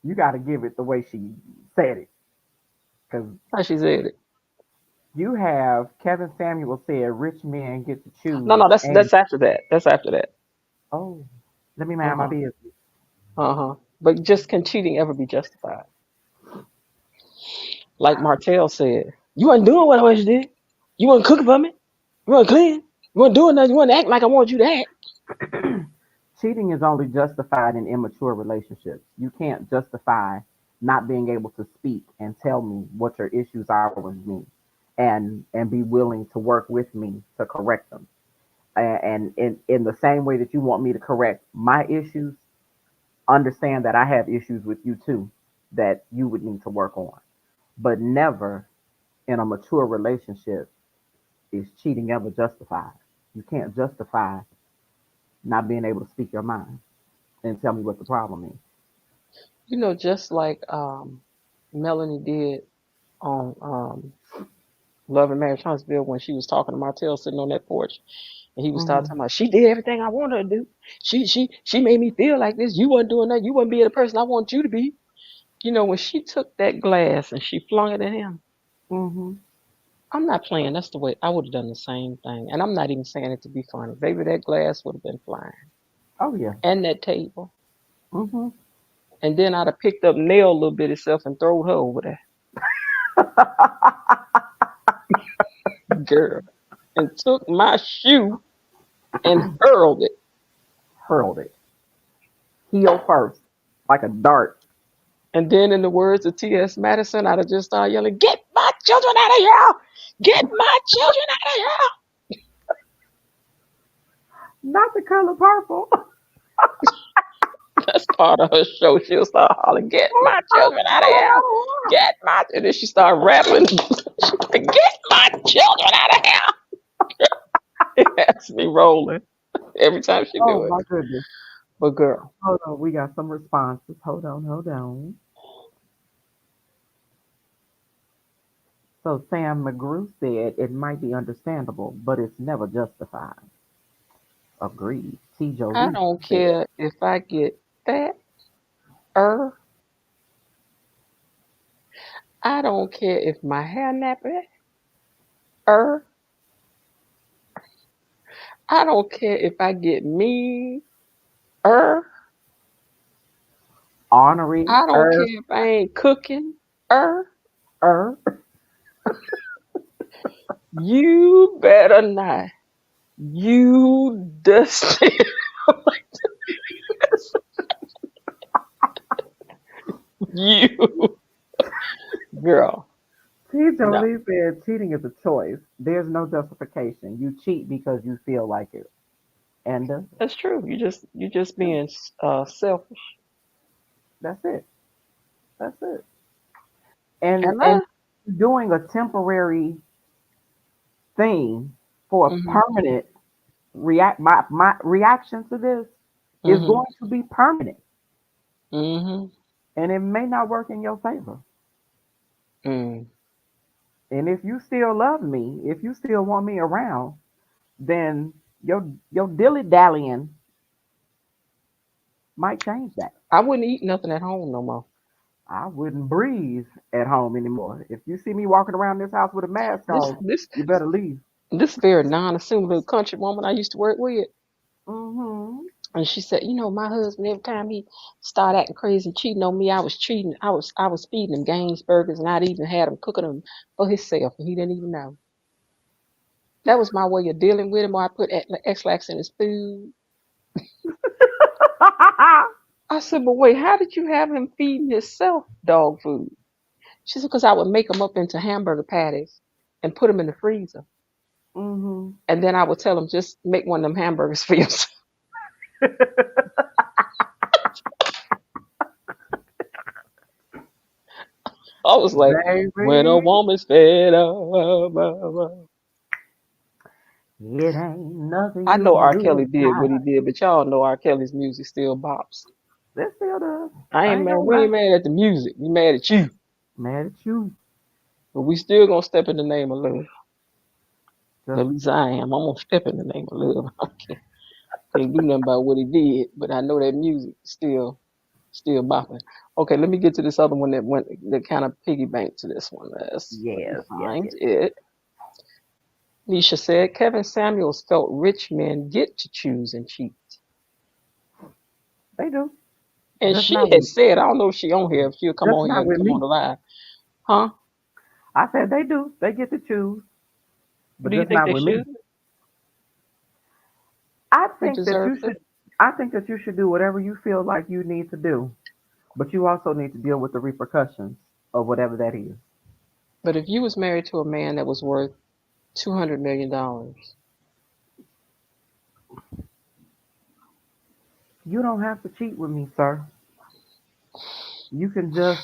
You got to give it the way she said it, because How she said it. you have Kevin Samuel said rich men get to No, choose, no, that's and that's after that. That's after that. oh, let me mind my Uh-huh. business. Uh-huh. But just can cheating ever be justified? Like Martell said, you wasn't doing what I was did. You wasn't cooking for me. You wasn't clean. You wasn't doing nothing. You wasn't acting like I wanted you to act. Cheating is only justified in immature relationships. You can't justify not being able to speak and tell me what your issues are with me and be willing to work with me to correct them. And in the same way that you want me to correct my issues, understand that I have issues with you too that you would need to work on. But never in a mature relationship is cheating ever justified. You can't justify not being able to speak your mind and tell me what the problem is. Just like Melanie did on Love and Marriage Huntsville when she was talking to Martell sitting on that porch, and he was starting Hmm. talking about she did everything I wanted her to do. She made me feel like this. You wasn't doing that. You wasn't being the person I want you to be. When she took that glass and she flung it at him, Hmm. I'm not playing. That's the way I would have done the same thing. And I'm not even saying it to be funny. Baby, that glass would have been flying. Oh yeah. And that table. Hmm. And then I'd have picked up Nell a little bit itself and thrown her over there. Girl. And took my shoe and hurled it. Hurled it heel first, like a dart. And then in the words of T.S. Madison, I'd have just started yelling, "Get my children out of here! Get my children out of here!" Not the color purple. That's part of her show. She'll start hollering, "Get my children out of here! Get my..." And then she started rapping. She's like, "Get my children out of here!" It has me rolling every time she Oh do it. my goodness. But girl, Hold on, we got some responses. Hold on, hold on. So Sam McGrew said it might be understandable, but it's never justified. Agreed. T. I Jolie don't said, care if I get fat or I don't care if my hair nappy or I don't care if I get mean or ornery, I don't care if I ain't cooking or er. you better not. You dusty. You girl. T. No, Jolie said cheating is a choice. There's no justification. You cheat because you feel like it. And that's true. You just being selfish. that's it. That's it. And And doing a temporary thing for a mhm permanent my reaction to this is mhm going to be permanent. mhm And it may not work in your favor. mm. And if you still love me, if you still want me around, then your dilly dallying might change that. I wouldn't eat nothing at home no more. I wouldn't breathe at home anymore. If you see me walking around this house with a mask This on, this you better leave. this very non-assuming little country woman I used to work with. Hmm. And she said, my husband, every time he started acting crazy, cheating on me, I was feeding him Gaines burgers, and I'd even had him cooking them for himself, and he didn't even know. That was my way of dealing with him. Or I put X-Lax in his food. I said, but wait, how did you have him feeding himself dog food? She said, because I would make them up into hamburger patties and put them in the freezer. Hmm. And then I would tell him, just make one of them hamburgers for yourself. I was like, when a Baby, woman's fed up. it ain't nothing I you know can R. do Kelly did about what he it. did, but y'all know R. Kelly's music still bops. This still does. I I ain't ain't mad. gonna We lie. ain't mad at the music. We mad at you. Mad at you. But we still gonna step in the name of love. Just At least I am. I'm gonna step in the name of love. I can't do nothing about what he did, but I know that music still bopping. Okay, let me get to this other one that kind of piggybacked to this one. Let me yes, yes, find yes. it. Nisha said Kevin Samuels felt rich men get to choose and cheat. They do. And Just she not had with said, I don't know if she on here, if she'll come just on here not and with come on me. the live. Huh? I said they do. They get to choose, but Do you just think not they with me. should? I They think that you deserve to? should I think that you should do whatever you feel like you need to do, but you also need to deal with the repercussions of whatever that is. But if you was married to a man that was worth $200 million, You don't have to cheat with me, sir. You can just,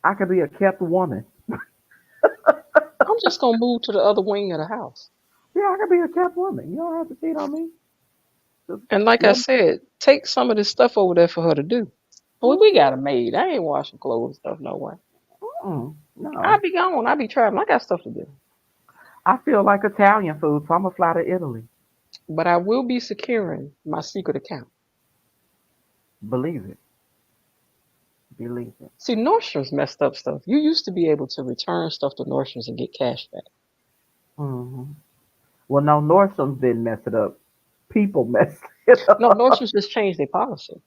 I could be a kept woman. I'm just gonna move to the other wing of the house. Yeah, I could be a kept woman. You don't have to cheat on me. Just And like I let me. said, take some of this stuff over there for her to do. Well, we got a Mm-hmm. maid. I ain't washing clothes stuff no way. I No. be gone. I be traveling. I got stuff to do. I feel like Italian food, so I'm gonna fly to Italy. But I will be securing my secret account. Believe it. Believe it. See, Nordstrom's messed up stuff. You used to be able to return stuff to Nordstrom's and get cash back. Hmm. Well, no, Nordstrom's didn't mess it up. People messed it No, up Nordstrom's just changed their policy.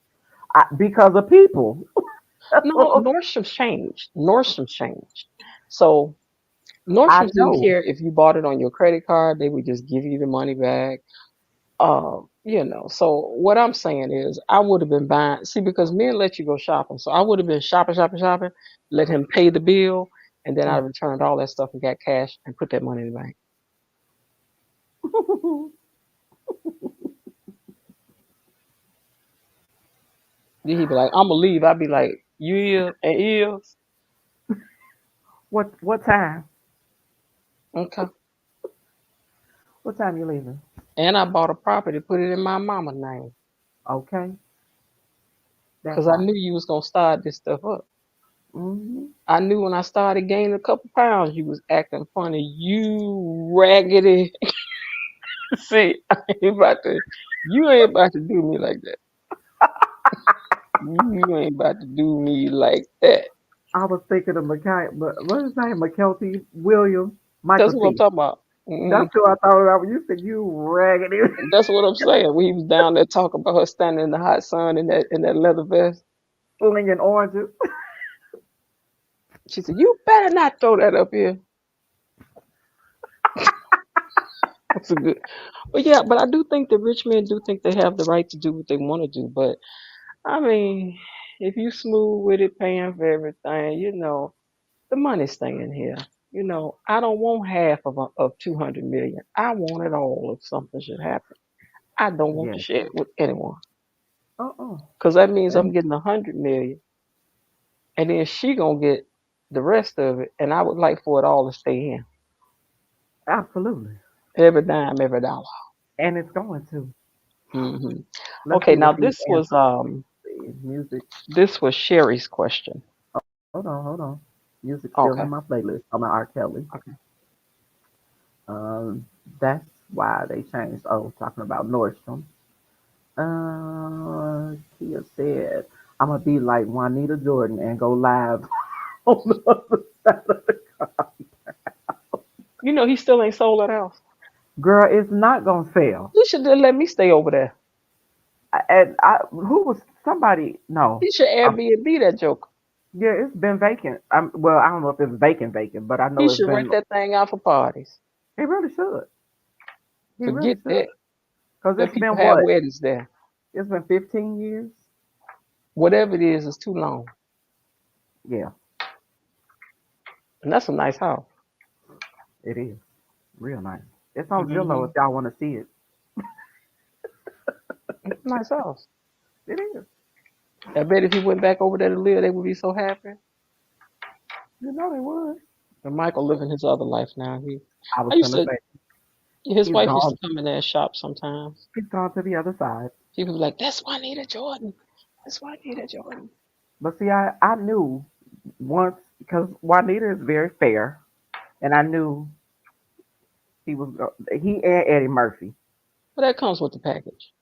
because of people. No, Nordstrom's changed. Nordstrom's changed. So I Nordstrom's didn't know. care if you bought it on your credit card; they would just give you the money back. So what I'm saying is, I would have been buying. See, because men let you go shopping, so I would have been shopping, shopping, shopping. Let him pay the bill, and then I returned all that stuff and got cash and put that money in the bank. Then he'd be like, "I'm gonna leave." I'd be like, "You is and is What time? okay." What time you leaving? And I bought a property, put it in my mama's name, Okay, that because I part. knew you was gonna start this stuff up. Hmm. I knew when I started gaining a couple pounds, you was acting funny. You raggedy. See, I ain't about to. You ain't about to do me like that. You ain't about to do me like that. I was thinking of but what is his name? McKelty Williams, That's Michael what I'm T. talking about. Hmm. That's who I thought about when you said you raggedy. That's what I'm saying. When he was down there talking about her standing in the hot sun in that leather vest, Slinging oranges. she said, "You better not throw that up here." That's a good. But yeah, but I do think the rich men do think they have the right to do what they want to do. But I mean, if you smooth with it, paying for everything, the money's staying here. I don't want half of 200 million. I want it all if something should happen. I don't want to Yeah. share it with anyone Uh-uh. because that means I'm And getting 100 million, and then she gonna get the rest of it, and I would like for it all to stay in absolutely. every dime, every dollar. And it's going to. Hmm. Let's Okay, see now what these this was answers say. Music. Sherry's question. Hold on. Music still Okay, in my playlist. I'm an R. Kelly. okay. Um, that's why they changed. Oh, talking about Nordstrom. Kia said, I'm gonna be like Juanita Jordan and go live on the other side of the He still ain't sold that house. girl. It's not gonna fail. He should have let me stay over there. And who was somebody? No, He should um, Airbnb that joke. yeah, it's been vacant. Well, I don't know if it's vacant, but I He know it's should rent been. that thing out for parties. He really should. He really Forget should. that. Cause Let it's people been have what? weddings there. It's been 15 years. Whatever it is too long. Yeah, And that's a nice house. it is real nice. It's on Zillow Hmm. if y'all want to see it. It's a nice house. It is. I bet if he went back over there to live, they would be so happy. You know they would. And Michael living his other life now. I was I used gonna to, say his he's wife used to gone. come in there and shop sometimes. He's gone to the other side. People be like, "That's Juanita Jordan. That's Juanita Jordan." But see, I knew once because Juanita is very fair, and I knew he was he and Eddie Murphy. But that comes with the package.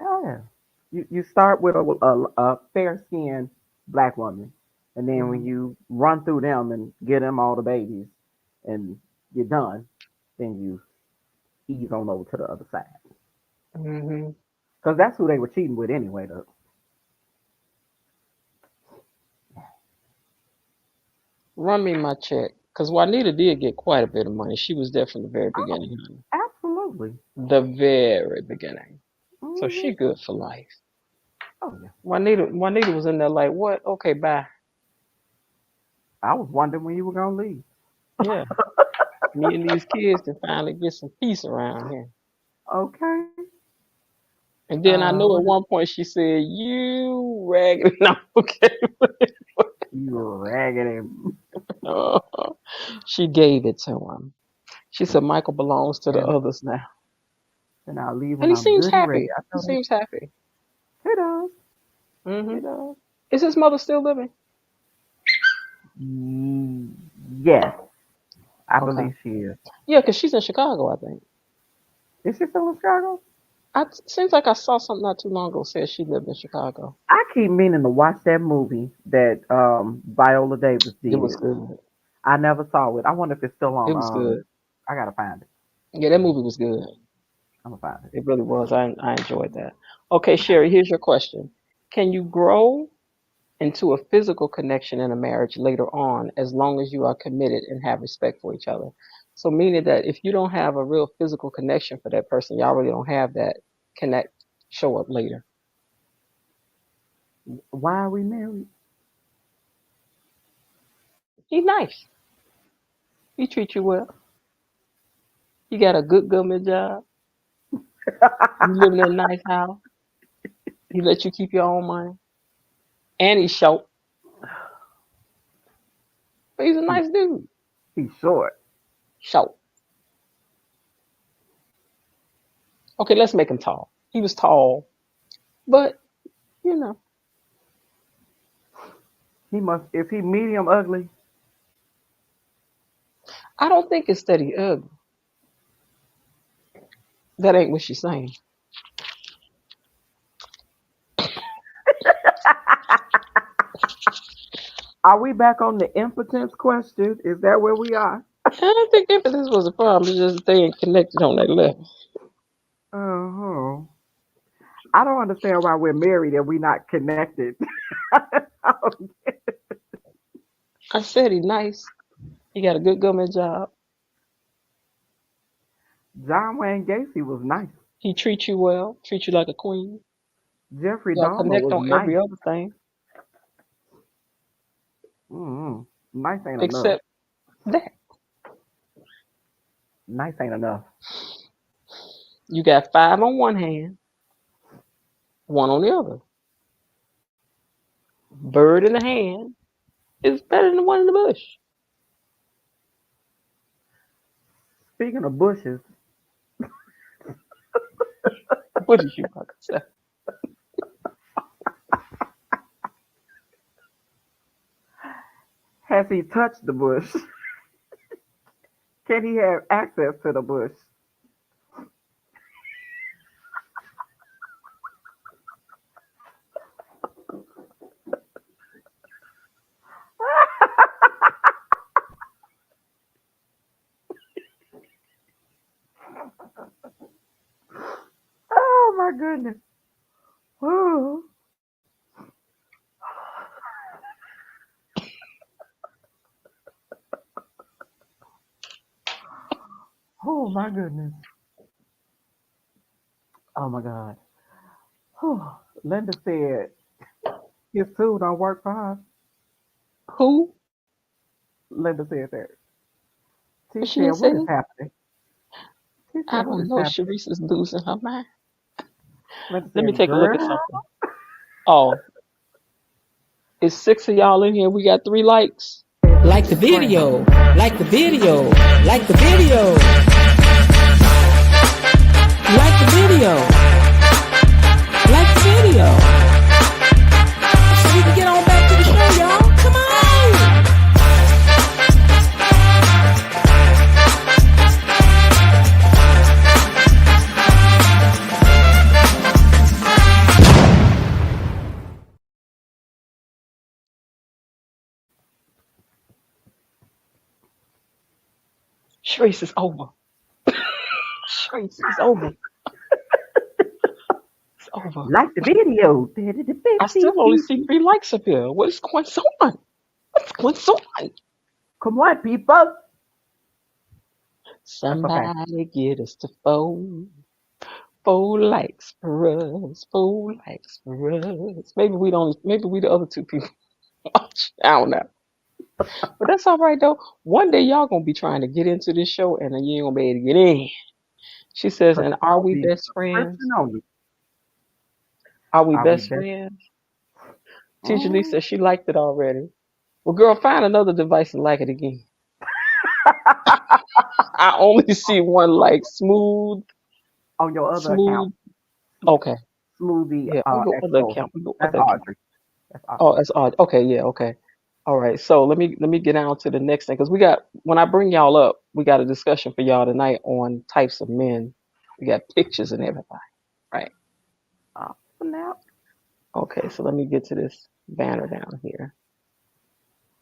Oh yeah, you start with a fair skinned black woman, and then when Hmm. you run through them and get them all the babies, and you're done, then you ease on over to the other side Hmm. because that's who they were cheating with anyway. Though. Run me my check. Because Juanita did get quite a bit of money. She was there from the very Oh, beginning, honey. absolutely. The very beginning. So she Hmm. good for life. Oh yeah. Juanita was in there like, what? Okay, bye. I was wondering when you were gonna leave. Yeah. Me and these kids can finally get some peace around here. Okay. And then I know at What is one point she said, "You raggedy." No, okay. you raggedy? She gave it to him. She said Michael belongs to the And others now, then I'll leave and when he I'm seems good and ready. happy. I He know that. seems happy. He does. Hmm. He does. Is his mother still living? Mm, yes, I Okay. believe she is. Yeah, because she's in Chicago, I think. Is she still in Chicago? Seems like I saw something not too long ago said she lived in Chicago. I keep meaning to watch that movie that Viola Davis It was did. good. I never saw it. I wonder if it's still It on. was good. I gotta find it. Yeah, that movie was good. I'm gonna find it. It really was. I enjoyed that. Okay, Sherry, here's your question. Can you grow into a physical connection in a marriage later on as long as you are committed and have respect for each other? So meaning that if you don't have a real physical connection for that person, y'all really don't have that connect show up later. Why are we married? He's nice. He treats you well. You got a good government job. You live in a nice house. He lets you keep your own money. And he's short. But he's a He, nice dude. he's short. Short. Okay, let's make him tall. He was tall. But, you know, He must. Is he medium ugly? I don't think it's that he ugly. That ain't what she's saying. Are we back on the impotence question? Is that where we are? I don't think emphasis was a problem. It's just they ain't connected on that level. Uh-huh. I don't understand why we're married and we're not connected. I said he's nice. He got a good government job. John Wayne Gacy was nice. He treats you well, treats you like a queen. Jeffrey Y'all Dahmer connect was on every nice. other thing Mm-hmm. Nice ain't enough. except that. Nice ain't enough. You got five on one hand, one on the other. Bird in the hand is better than the one in the bush. Speaking of bushes, What is you about to say? has he touched the bush? Can he have access to the bush? Oh my goodness. Oh, oh my goodness. Oh my God. Oh, Linda said his tool don't work for her. Who? Linda said that. She She said, didn't say what is that. happening? She I said, what don't is know. happening? Sharice is losing her mind. Linda Let me said, take a look at girl. something. Oh, it's six of y'all in here. We got 3 likes. Like the video, like the video, like the video, like the video, like the video. So we can get on back to the show, y'all. Come on. Sharice is over. Sharice is over. It's over. Like the video. I still only see 3 likes up here. What is going on? What's going on? Come on, people. That's okay. Somebody get us to 4 likes for us. 4 likes for us. Maybe we don't. Maybe we the other 2 people watch. I don't know. But that's all right though. One day y'all gonna be trying to get into this show and then you ain't gonna be able to get in. She says, Because and it's are going to we be best subscription friends? only. Are we Are we best best? friends? Teacher Lee Mm. said she liked it already. Well, girl, find another device and like it again. I only see one like smooth, On your other account, smooth. Okay, Smoothie yeah. We go other Expo. account. We go That's other account. Audrey. That's Audrey. Oh, that's odd. Okay, yeah, okay. All right. So let me get down to the next thing because we got when I bring y'all up, we got a discussion for y'all tonight on types of men. We got pictures and everything. Right. Oh, snap. Okay. So let me get to this banner down here.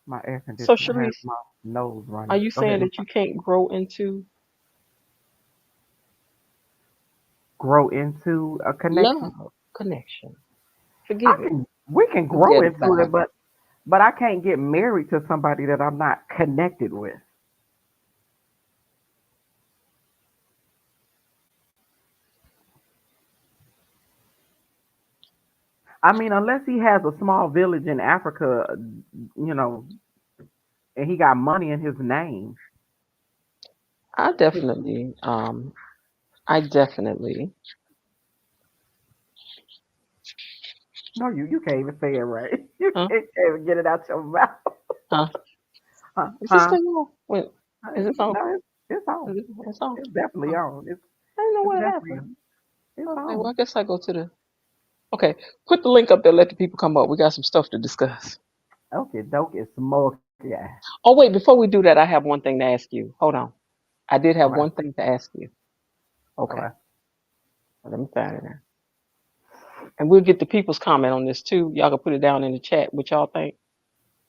My air So conditioner has Sharice, my nose are running. you Go ahead. saying that you can't grow into Grow into a connection. love, connection? I Forgive it. can. We can grow Forget into about it, it. but I can't get married to somebody that I'm not connected with. I mean, unless he has a small village in Africa, you know, and he got money in his name. I definitely, I definitely, No, you can't even say it right. You huh? can't even get it out your mouth. Huh? Huh? Is this Huh? thing on? Wait, is this on? No, it's on. It's on. It's definitely Huh. on. I didn't know It's what definitely happened. on. It's Okay, well, I on. guess I go to the. Okay, put the link up there. Let the people come up. We got some stuff to discuss. Okay, doke is smoky. Yeah. Oh wait, before we do that, I have one thing to ask you. Hold on. I did have Okay. one thing to ask you. Okay, Okay. let me find it now. And we'll get the people's comment on this too. Y'all can put it down in the chat what y'all think.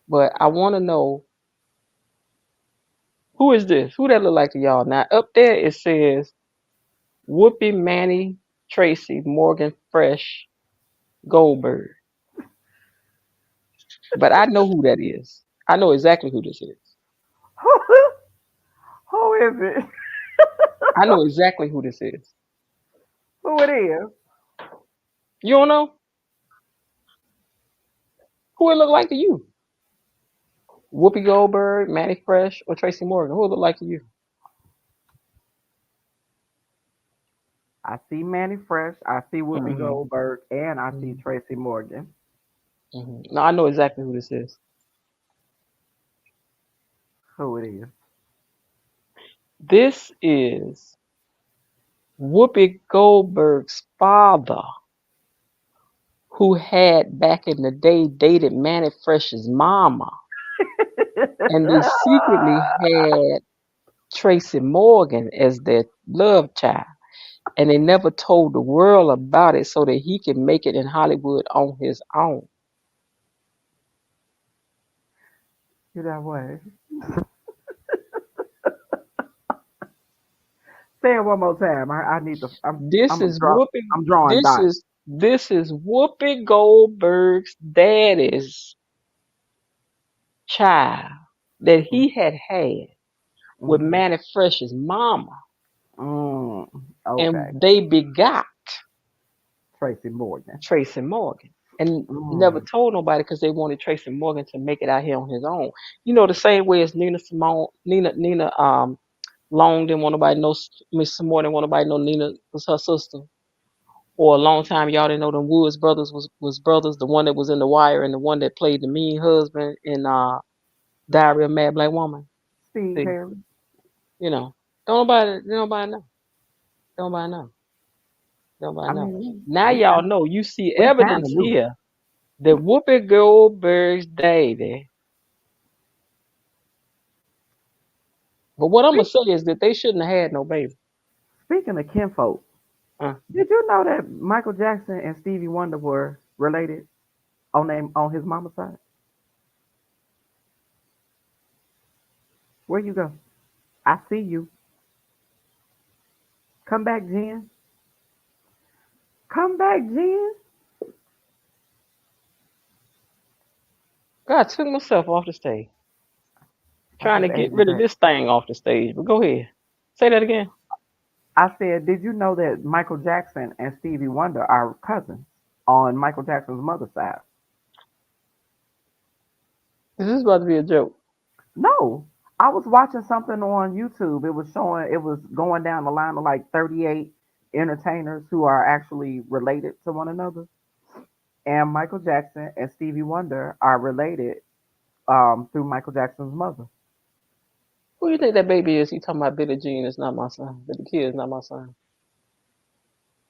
But I want to know who is this? Who that look like to y'all? Now up there it says Whoopi, Manny, Tracy, Morgan, Fresh, Goldberg. But I know who that is. I know exactly who this is. Who is it? I know exactly who this is. Who it is? You don't know who it look like to you? Whoopi Goldberg, Manny Fresh, or Tracy Morgan? Who it look like to you? I see Manny Fresh. I see Whoopi Hmm. Goldberg, and I see Hmm. Tracy Morgan. Hmm. No, I know exactly who this is. Who it is? This is Whoopi Goldberg's father, who had back in the day dated Manny Fresh's mama, and they secretly had Tracy Morgan as their love child. And they never told the world about it so that he could make it in Hollywood on his own. You that way. Say it one more time. I need to. This I'm a is draw. Whoopi. I'm drawing This dots. is this is Whoopi Goldberg's daddy's child that he had with Mm-hmm. Manny Fresh's mama, Mm, okay. and they begot Tracy Morgan. Tracy Morgan, and never Mm. told nobody because they wanted Tracy Morgan to make it out here on his own. You know, the same way as Nina Simone, Nina Long didn't want nobody to know Miss Simone didn't want nobody to know Nina was her sister. Or a long time y'all didn't know them Woods brothers was brothers, the one that was in the wire and the one that played the mean husband in Diary of a Mad Black Woman. Steve See, Harris. you know. Don't nobody know. Don't nobody know. Don't nobody I know. mean, Now y'all know you see we kind of evidence knew. here that Whoopi Goldberg's daddy. But what I'm gonna Speak, say is that they shouldn't have had no baby. Speaking of kinfolk, Uh, did you know that Michael Jackson and Stevie Wonder were related on his mama's side? Where you go? I see you. Come back, Jen. Come back, Jen. God took myself off the stage. I Trying just to get added you rid of back. this thing off the stage. But go ahead. Say that again. I said, did you know that Michael Jackson and Stevie Wonder are cousins on Michael Jackson's mother's side? Is this about to be a joke? No. I was watching something on YouTube. It was going down the line of like 38 entertainers who are actually related to one another. And Michael Jackson and Stevie Wonder are related through Michael Jackson's mother. Who do you think that baby is? He talking about Billie Jean is not my son. But the kid is not my son.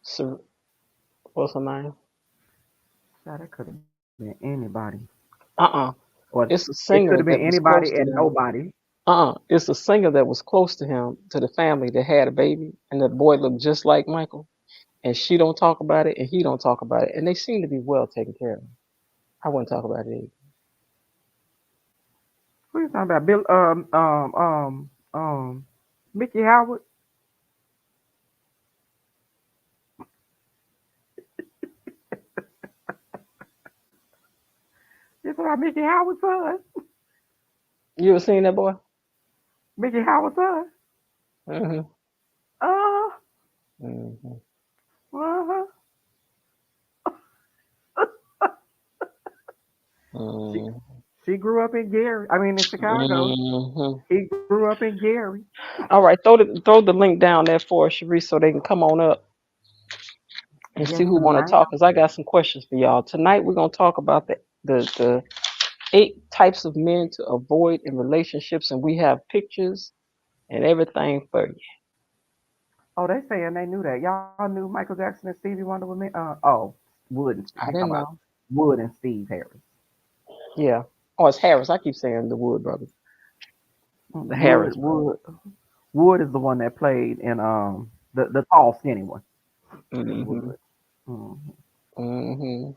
So, what's her name? God, that could have been anybody. Uh-uh. Or It's a it could have singer been that was anybody close and to them. nobody. It's a singer that was close to him, to the family that had a baby, and the boy looked just like Michael. And she don't talk about it, and he don't talk about it, and they seem to be well taken care of. I wouldn't talk about it either. Who are you talking about? Mickey Howard? You talking about Mickey Howard's son? You ever seen that boy? Mickey Howard's son? Mm-hmm. Uh, Mm-hmm. uh-huh. She Mm-hmm. she grew up in Gary. I mean in Chicago. Mm-hmm. He grew up in Gary. All right, throw the link down there for us, Sharice, so they can come on up and see Yes, who want to ma'am. talk. Cause I got some questions for y'all tonight. We're gonna talk about the 8 types of men to avoid in relationships, and we have pictures and everything for you. Oh, they saying they knew that. Y'all knew Michael Jackson and Stevie Wonder were men. Oh, Wood. He I talking didn't about know. Wood and Steve Harris. Yeah. Oh, it's Harris. I keep saying the Wood brothers. The Wood, Harris brothers. Wood, Wood is the one that played in the tall skinny one. Is Mm-hmm. Wood. Mm. Mm-hmm.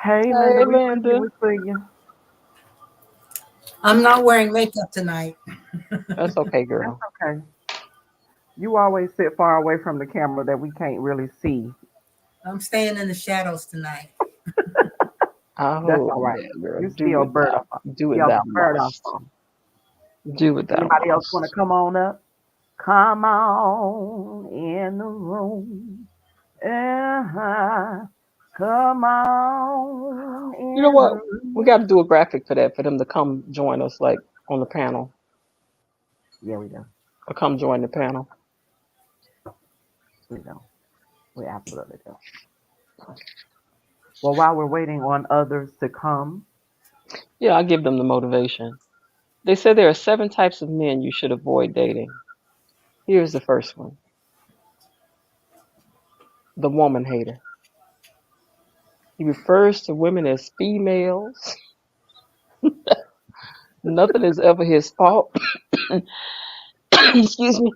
Hey, Linda, Hey, we see you. Linda. We see you. I'm not wearing makeup tonight. That's okay, That's girl. okay. You always sit far away from the camera that we can't really see. I'm staying in the shadows tonight. That's Oh, all right. yeah, girl. You Do still what bird thou, off. do it Y'all thou can bird off must. on. Do what thou Anybody else want to must. come on up? Come on in the room. Uh-huh. Come on You know in what? the We got room. to do a graphic for that, for them to come join us, like on the panel, Yeah, we do. or come join the panel. We do. We absolutely do. Well, while we're waiting on others to come, Yeah, I give them the motivation. They said there are 7 types of men you should avoid dating. Here's the first one: the woman hater. He refers to women as females. Nothing is ever his fault. Excuse me.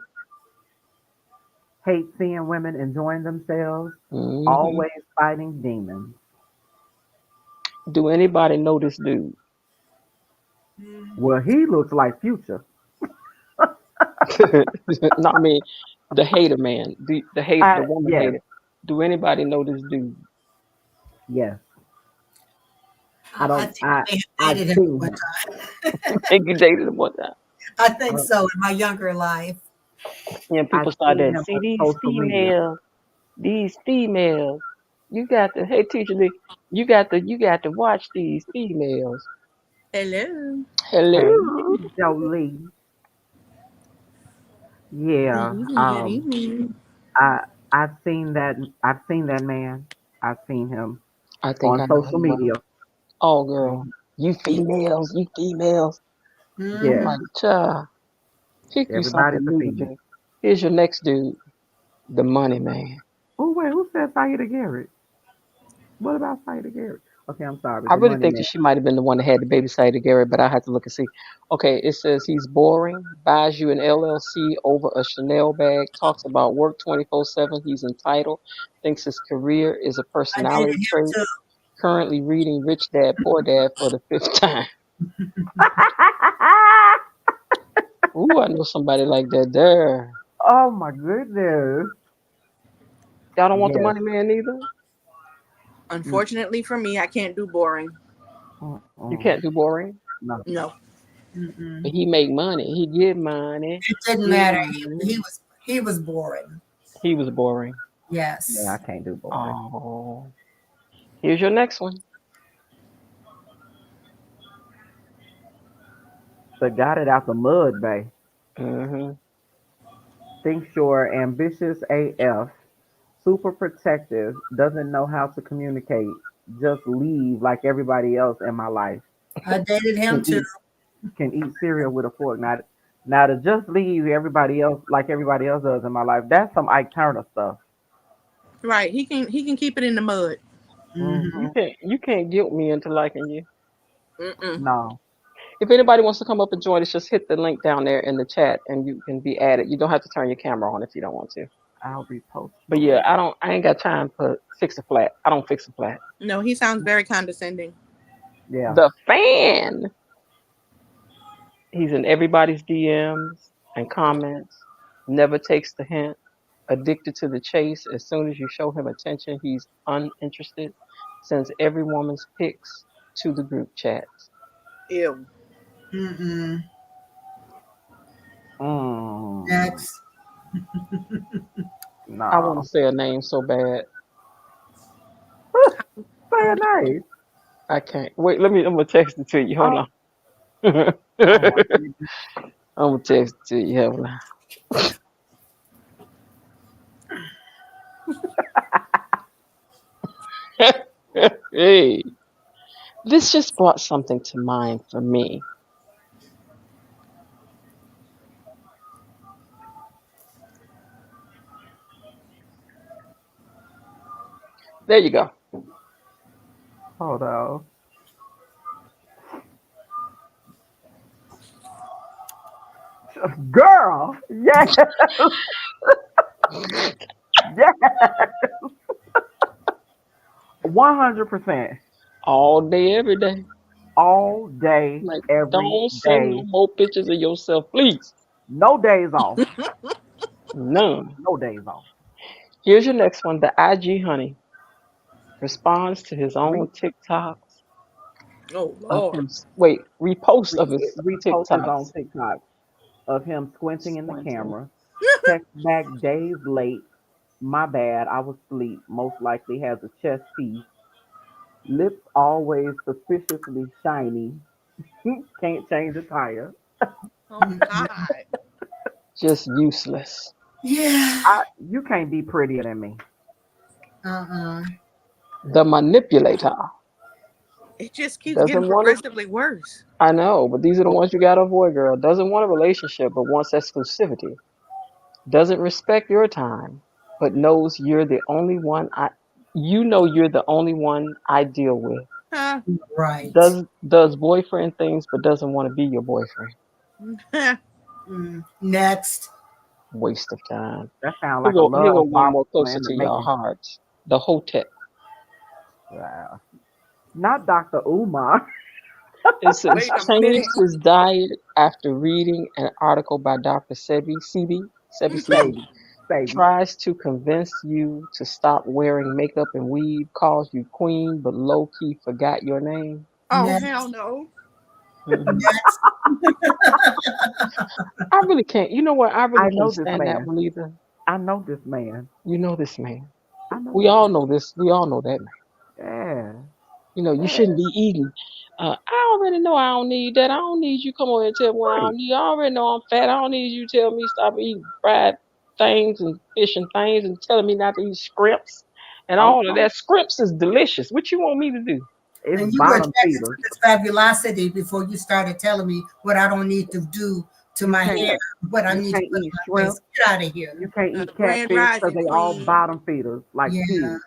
hate seeing women enjoying themselves, Hmm. always fighting demons. Do anybody know this dude? Well, he looks like Future. No, I mean the hater man, the woman Yes, hater. Do anybody know this dude? yes. I I don't. think I may have I've dated him seen one him. You think you dated him one time? time. I think Uh, so in my younger life. And I've people seen started him see on these social media. females, these females. You got to, hey teacher Lee, you got to watch these females. Hello. Hey, Hello. Jolie. Good Yeah. evening. Good evening. I I've seen that. I've seen that man. I've seen him I think on I know social him well. media. Oh girl, Mhm. you females, you females. I'm Yes. Hmm. like, child, pick you Everybody's something a new to female. do. Here's your next dude, the money man. Oh wait, who said Saida Garrett? What about Saida Garrett? Okay, I'm sorry. I The really money think man. that she might have been the one that had the baby side Gary, but I have to look and see. Okay, it says he's boring, buys you an LLC over a Chanel bag, talks about work 24/7. He's entitled, thinks his career is a I dated personality him trait. too. Currently reading Rich Dad Poor Dad for the fifth time. Ooh, I know somebody like that there. Oh my goodness. Y'all don't want the Yes. money man either? Mm, Unfortunately for me, I can't do boring. You mm-mm. can't do boring. No. No. But Mm-mm. he make money. He get money. It didn't Get matter. money. He was boring. He was boring. Yeah, I Yes. can't do boring. Oh. Here's your next one. But got it out the mud, babe. Hmm. Think sure, ambitious AF, super protective, doesn't know how to communicate. just leave like everybody else in my life. I dated him Can too. eat can eat cereal with a fork. Now to just leave everybody else like everybody else does in my life. That's some Ike Turner stuff. Right. He can keep it in the mud. Hmm. Hmm. You can't guilt me into liking you. Mm-mm. No, If anybody wants to come up and join us, just hit the link down there in the chat and you can be added. You don't have to turn your camera on if you don't want to. I'll repost the But yeah, link. I ain't got time to fix a flat. I don't fix a flat. No, he sounds very condescending. Yeah. The fan. He's in everybody's DMs and comments. Never takes the hint. Addicted to the chase. As soon as you show him attention, he's uninterested. Sends every woman's pics to the group chats. Ew. Mm-mm. Mm, Next. I want to no. say a name so bad. Say a name. I can't. Wait, I'm gonna text it to you. Hold Oh, on. I'm oh my goodness. gonna text it to you. Hold on. Hey, this just brought something to mind for me. There you go. Hold on. Girl. Yes. Yes. 100%. All day, every day. All day, Like, every don't send no day. more pictures of yourself, please. No days off. None. No days off. Here's your next one. The IG honey responds to his own Re- TikToks Oh of Lord. him. Wait, repost of his Repost his own TikToks. TikTok of him squinting in the Squinting. camera. Text back days late. My bad. I was asleep. Most likely has a chest piece. Lips always suspiciously shiny. Can't change a tire. Oh God. Just useless. Yeah. You can't be prettier than me. Uh-uh. The manipulator It just keeps getting doesn't want to. progressively worse. I know, but these are the ones you gotta avoid, girl. Doesn't want a relationship, but wants exclusivity. Doesn't respect your time, but knows you're the only one I. You know you're the only one I deal with. Huh? Right. Does boyfriend things, but doesn't want to be your boyfriend. Next. Waste of time. That sounds Here like a go. Here go love one bombing more closer in the to y'all making. hearts. The Hotep. Not Dr. Umar. It says Wait a changed minute. his diet after reading an article by Dr. Sebi. Baby. Baby. Tries to convince you to stop wearing makeup and weave, calls you queen, but low key forgot your name. Oh hell Next. no. Hmm. Next. I really can't. You know what? I really I can't know this stand that man. one either. I know this man. You know this man. I know We this all man. know this. We all know that man. Yeah. You Yeah. shouldn't be eating. I already know I don't need that. I don't need you come over and tell me what I Right. don't need. I already know I'm fat. I don't need you to tell me stop eating fried things and fish and things and telling me not to eat scrimps and all of Okay. that. Scrimps is delicious. What you want me to do? It's And you were bottom attracted to feeders. this fabulosity before you started telling me what I don't need to do to You my can't hair, what I you need to can't put eat on my shrimp. face. Get out of here. You can't eat Grand catfish because Rising they all Queen. bottom feeders like Yeah. pigs.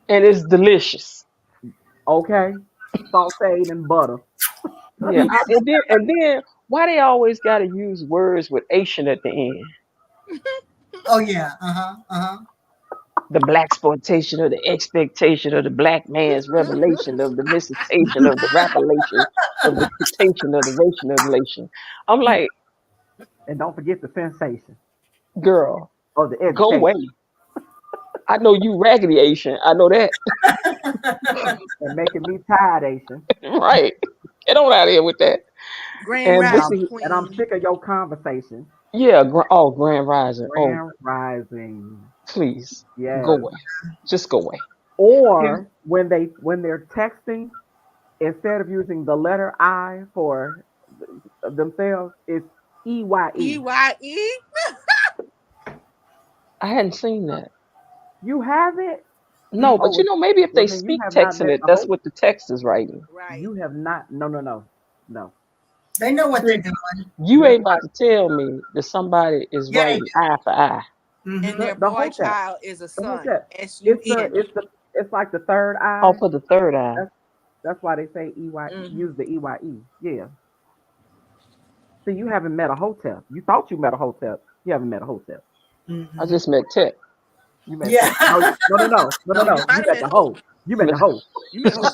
And it's delicious. Okay? Sauteed in butter. Yeah. And then why they always got to use words with Asian at the end? Oh yeah. Uh-huh. Uh-huh. The black exploitation of the expectation of the black man's revelation of the miscitation of the rappellation of the quotation of the racial relation. I'm like, And don't forget the sensation girl, of the go away. education I know you raggedy Asian. I know that. and making me tired, Asian. Right. Get on out of here with that. Grand And And this I'm Rising is, and I'm Queen. sick of your conversation. yeah, Grand Rising. Oh, Grand rising. please go Yes. away. Just go away. Here's, Or when they're texting, instead of using the letter I for themselves, it's EYE. EYE. I hadn't seen that. You have it? No, but Oh, maybe if well they then you speak have not texting met it, the that's host. what the text is writing. Right. You have not. No, no, no, no. They know what they're See, doing. you That's ain't why about to tell me that somebody is Yeah, they writing eye for eye. do. And Mm-hmm. their the boy hotel. child is a The son. hotel. It's the S-U-N. it's the it's like the third Oh, eye. for the third eye. That's that's why they say EY. Mm-hmm. Use the EYE. Yeah. See, you haven't met a hotel. You thought you met a hotel. You haven't met a hotel. I Mm-hmm. just met tech. You met Yeah. tech. No, no, no, no, no, no, No, you no. You might have met met the hope. host. You met the host. You met hope.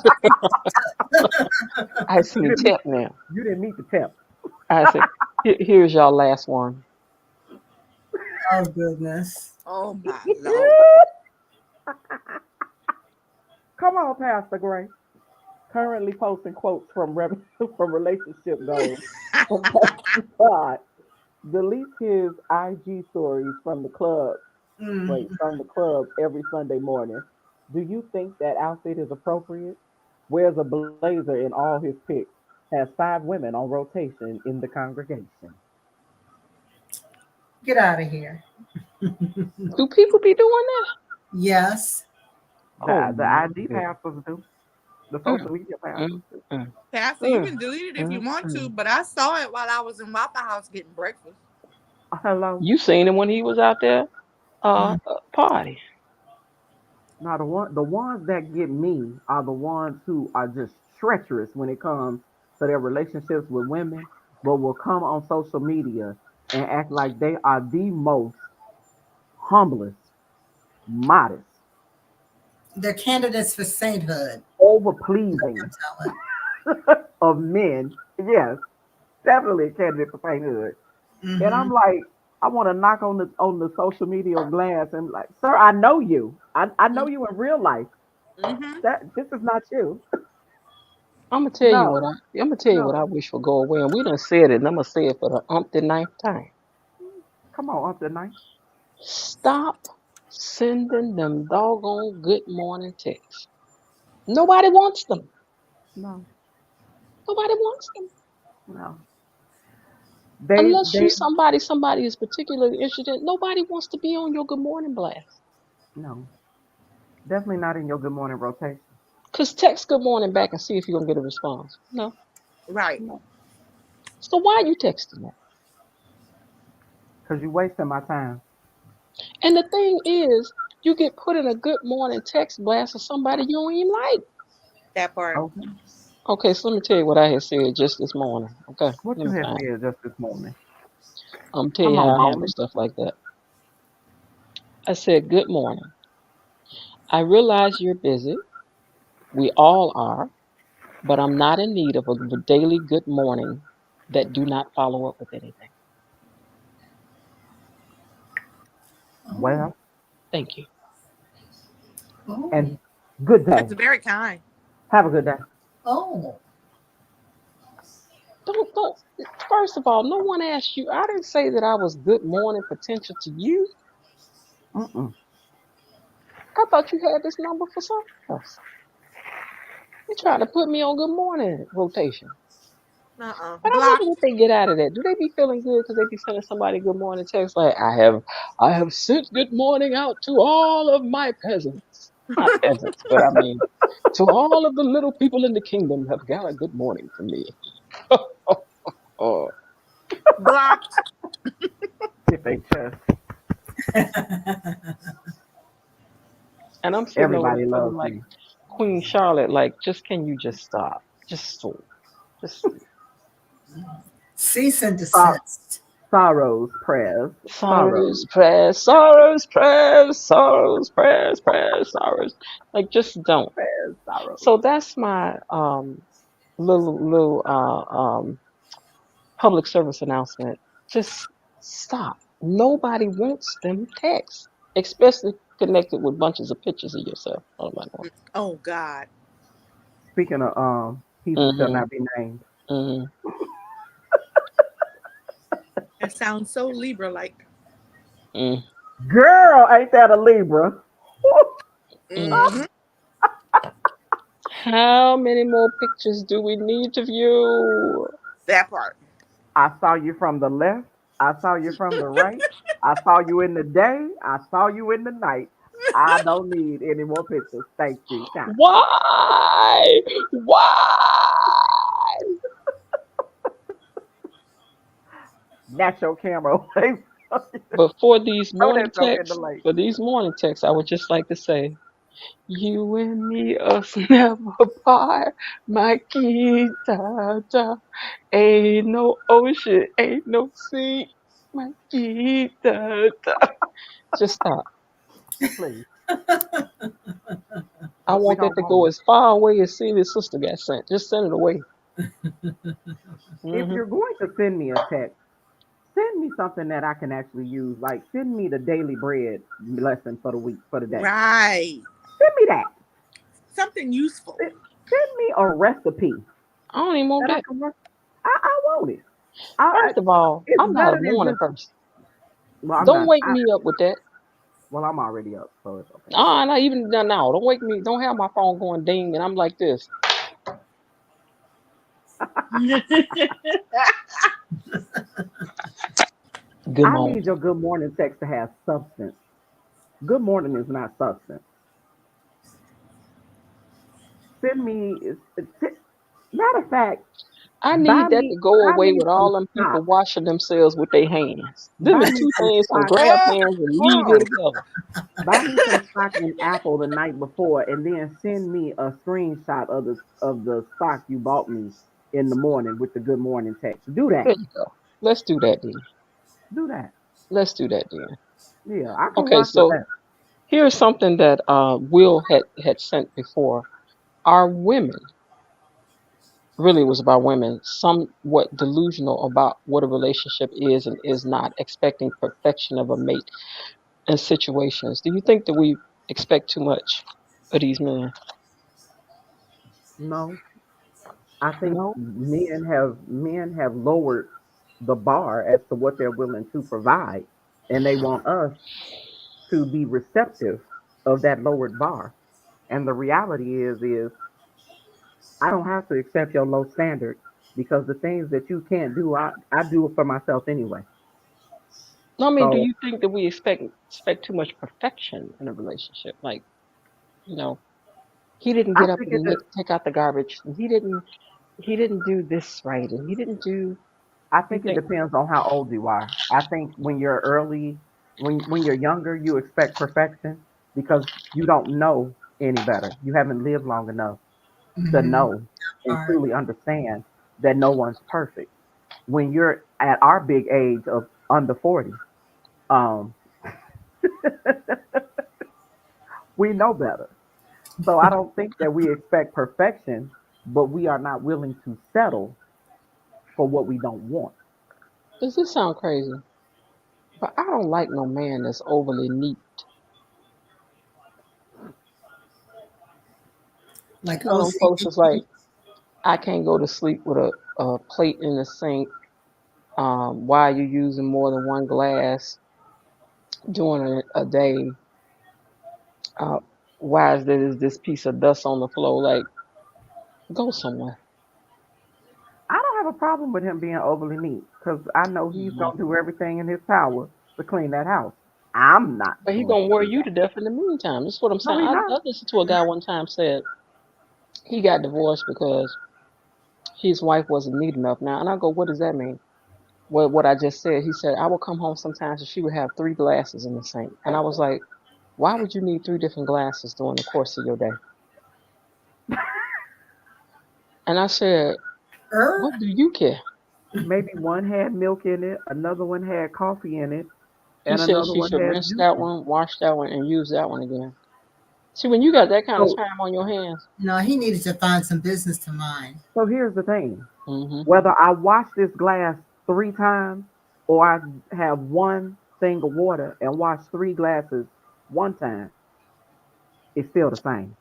I You seen didn't meet. tech now. You didn't meet the temp. I said, here's y'all last one. Oh goodness. Oh my Lord. Come on, Pastor Gray. Currently posting quotes from from relationship goals. And Pastor God deletes his IG stories from the club. Wait, Mm-hmm. from the club every Sunday morning. Do you think that outfit is appropriate? Wears a blazer in all his pics. Has 5 women on rotation in the congregation. Get out of here. Do people be doing that? Yes. Oh The my ID goodness. pastors do. The Mm, social media pastors mm, do. mm, Pastor, you mm, can delete it if you mm, want to, mm. but I saw it while I was in Waffle House getting breakfast. Hello. You seen him when he was out there Mm. party. Now the ones that get me are the ones who are just treacherous when it comes to their relationships with women, but will come on social media and act like they are the most humblest, modest, They're candidates for sainthood. over I'm pleasing telling. of men. Yes, definitely a candidate for sainthood. And Mm-hmm. I'm like, I want to knock on the social media glass and be like, sir, I know you. I know you in real life. Mm-hmm. That this is not you. I'm gonna tell you what No, I. I'm gonna tell you what no. I wish would go away, and we done said it, and I'm gonna say it for the umpty ninth time. Come on, up the night. Stop sending them doggone good morning texts. Nobody wants them. No, Nobody wants them no. unless you They somebody is particularly interested. Nobody wants to be on your good morning blast. no. Definitely not in your good morning rotation. Cause text good morning back and see if you're gonna get a response. No, Right. No, so why are you texting that? because you wasting my time. And the thing is, you get put in a good morning text blast of somebody you don't even like. That part. Okay. Okay, so let me tell you what I had said just this morning. Okay, What let you me have find it. said just this morning. I'm gonna tell Come you on, how I handle Boney. stuff like that. I said, good morning. I realize you're busy. We all are, but I'm not in need of a daily good morning that do not follow up with anything. Oh. Well, Thank you. Oh. and good day. That's very kind. Have a good day. Oh. Don't. First of all, no one asked you. I didn't say that I was good morning potential to you. Mm-mm. I thought you had this number for something else. You trying to put me on good morning rotation. Uh-uh. But I wonder Blocked. what they get out of that. Do they be feeling good because they be sending somebody good morning text like I have sent good morning out to all of my peasants. Not peasants, but I mean to all of the little people in the kingdom have got a good morning from me. Oh, Blocked. If they just and I'm sitting over there everybody feeling loves like me. Queen Charlotte, like just can you just stop? Just so just Cease and Sor- desist. sorrows, prayers, sorrows, sorrows, prayers, sorrows, prayers, sorrows, prayers, prayers, sorrows. Like just don't. prayers, sorrows. So that's my little public service announcement. Just stop. Nobody wants them texts, especially connected with bunches of pictures of yourself. Oh my god. Oh God. Speaking of he who shall Mm-hmm. not be named. Mm-hmm. That sounds so Libra like. Mm, Girl, ain't that a Libra? mm. Mm-hmm. How many more pictures do we need of you? That part. I saw you from the left. I saw you from the right. I saw you in the day. I saw you in the night. I don't need any more pictures. Thank you. Kind. Why? Why? Natural camera away. But for these Throw morning that joke in the texts, lake. I would just like to say, you and me us never apart, my guitar. Ain't no ocean, ain't no sea, my guitar. Just stop. Please. I We want that don't to want go it. as far away as Celia's sister got sent. Just send it away. If Hmm. you're going to send me a text, send me something that I can actually use. Like send me the daily bread lesson for the week, for the day. Right. Send me that. Something useful. Send me a recipe I don't even want that I that. can work. I want it. I First of all, it's I'm not a better than morning just. person. Well, I'm Don't not. wake me up with that. Well, I'm already up, so it's okay. Not even done now. Don't wake me. Don't have my phone going ding and I'm like this. Good I morning. need your good morning text to have substance. Good morning is not substance. Send me. Matter of fact, I need that to go buy away me with some all them people stock. washing themselves with their hands. Them Buy is me two some things can stock. grab hands and Hold leave here on. together. Buy me some stock in Apple the night before, and then send me a screenshot of the stock you bought me in the morning with the good morning text. Do There that. you go. Let's do that then. Do that. Let's do that then. Yeah, I can Okay, work with so that. here's something that Will had sent before. Are women, really was about women, somewhat delusional about what a relationship is and is not, expecting perfection of a mate in situations? Do you think that we expect too much of these men? No, I think No. men have lowered the bar as to what they're willing to provide, and they want us to be receptive of that lowered bar. And the reality is I don't have to accept your low standard because the things that you can't do, I do it for myself anyway. No, I mean, do So you think that we expect too much perfection in a relationship? Like, you know, he didn't I get up think and take out the garbage. And he didn't do this right, and he didn't do. I You think it think? depends on how old you are. I think when you're younger, you expect perfection because you don't know any better. You haven't lived long enough to Mm-hmm. know and Part. truly understand that no one's perfect. When you're at our big age of under 40, um, we know better. So I don't think that we expect perfection, but we are not willing to settle for what we don't want. Does this sound crazy? But I don't like no man that's overly neat. Like You know, them folks OCD. is like, I can't go to sleep with a plate in the sink. Why are you using more than one glass during a day? Uh, why is there this piece of dust on the floor? Like, go somewhere. I don't have a problem with him being overly neat because I know he's Mhm. gonna do everything in his power to clean that house. I'm not But he going gonna to worry do you that. to death in the meantime. That's what I'm No, saying. he's I not. listened to a guy one time said he got divorced because his wife wasn't neat enough. Now, and I go, what does that mean? What I just said. He said I would come home sometimes and she would have three glasses in the sink, and I was like, why would you need three different glasses during the course of your day? And I said, Er? what do you care? Maybe one had milk in it, another one had coffee in it, He and said another she one should has rinse juice that in it. one, wash that one, and use that one again. See, when you got that kind of So, time on your hands, No, he needed to find some business to mind. so here's the thing: hmm whether I wash this glass 3 times or I have one thing of water and wash 3 glasses one time, it's still the same.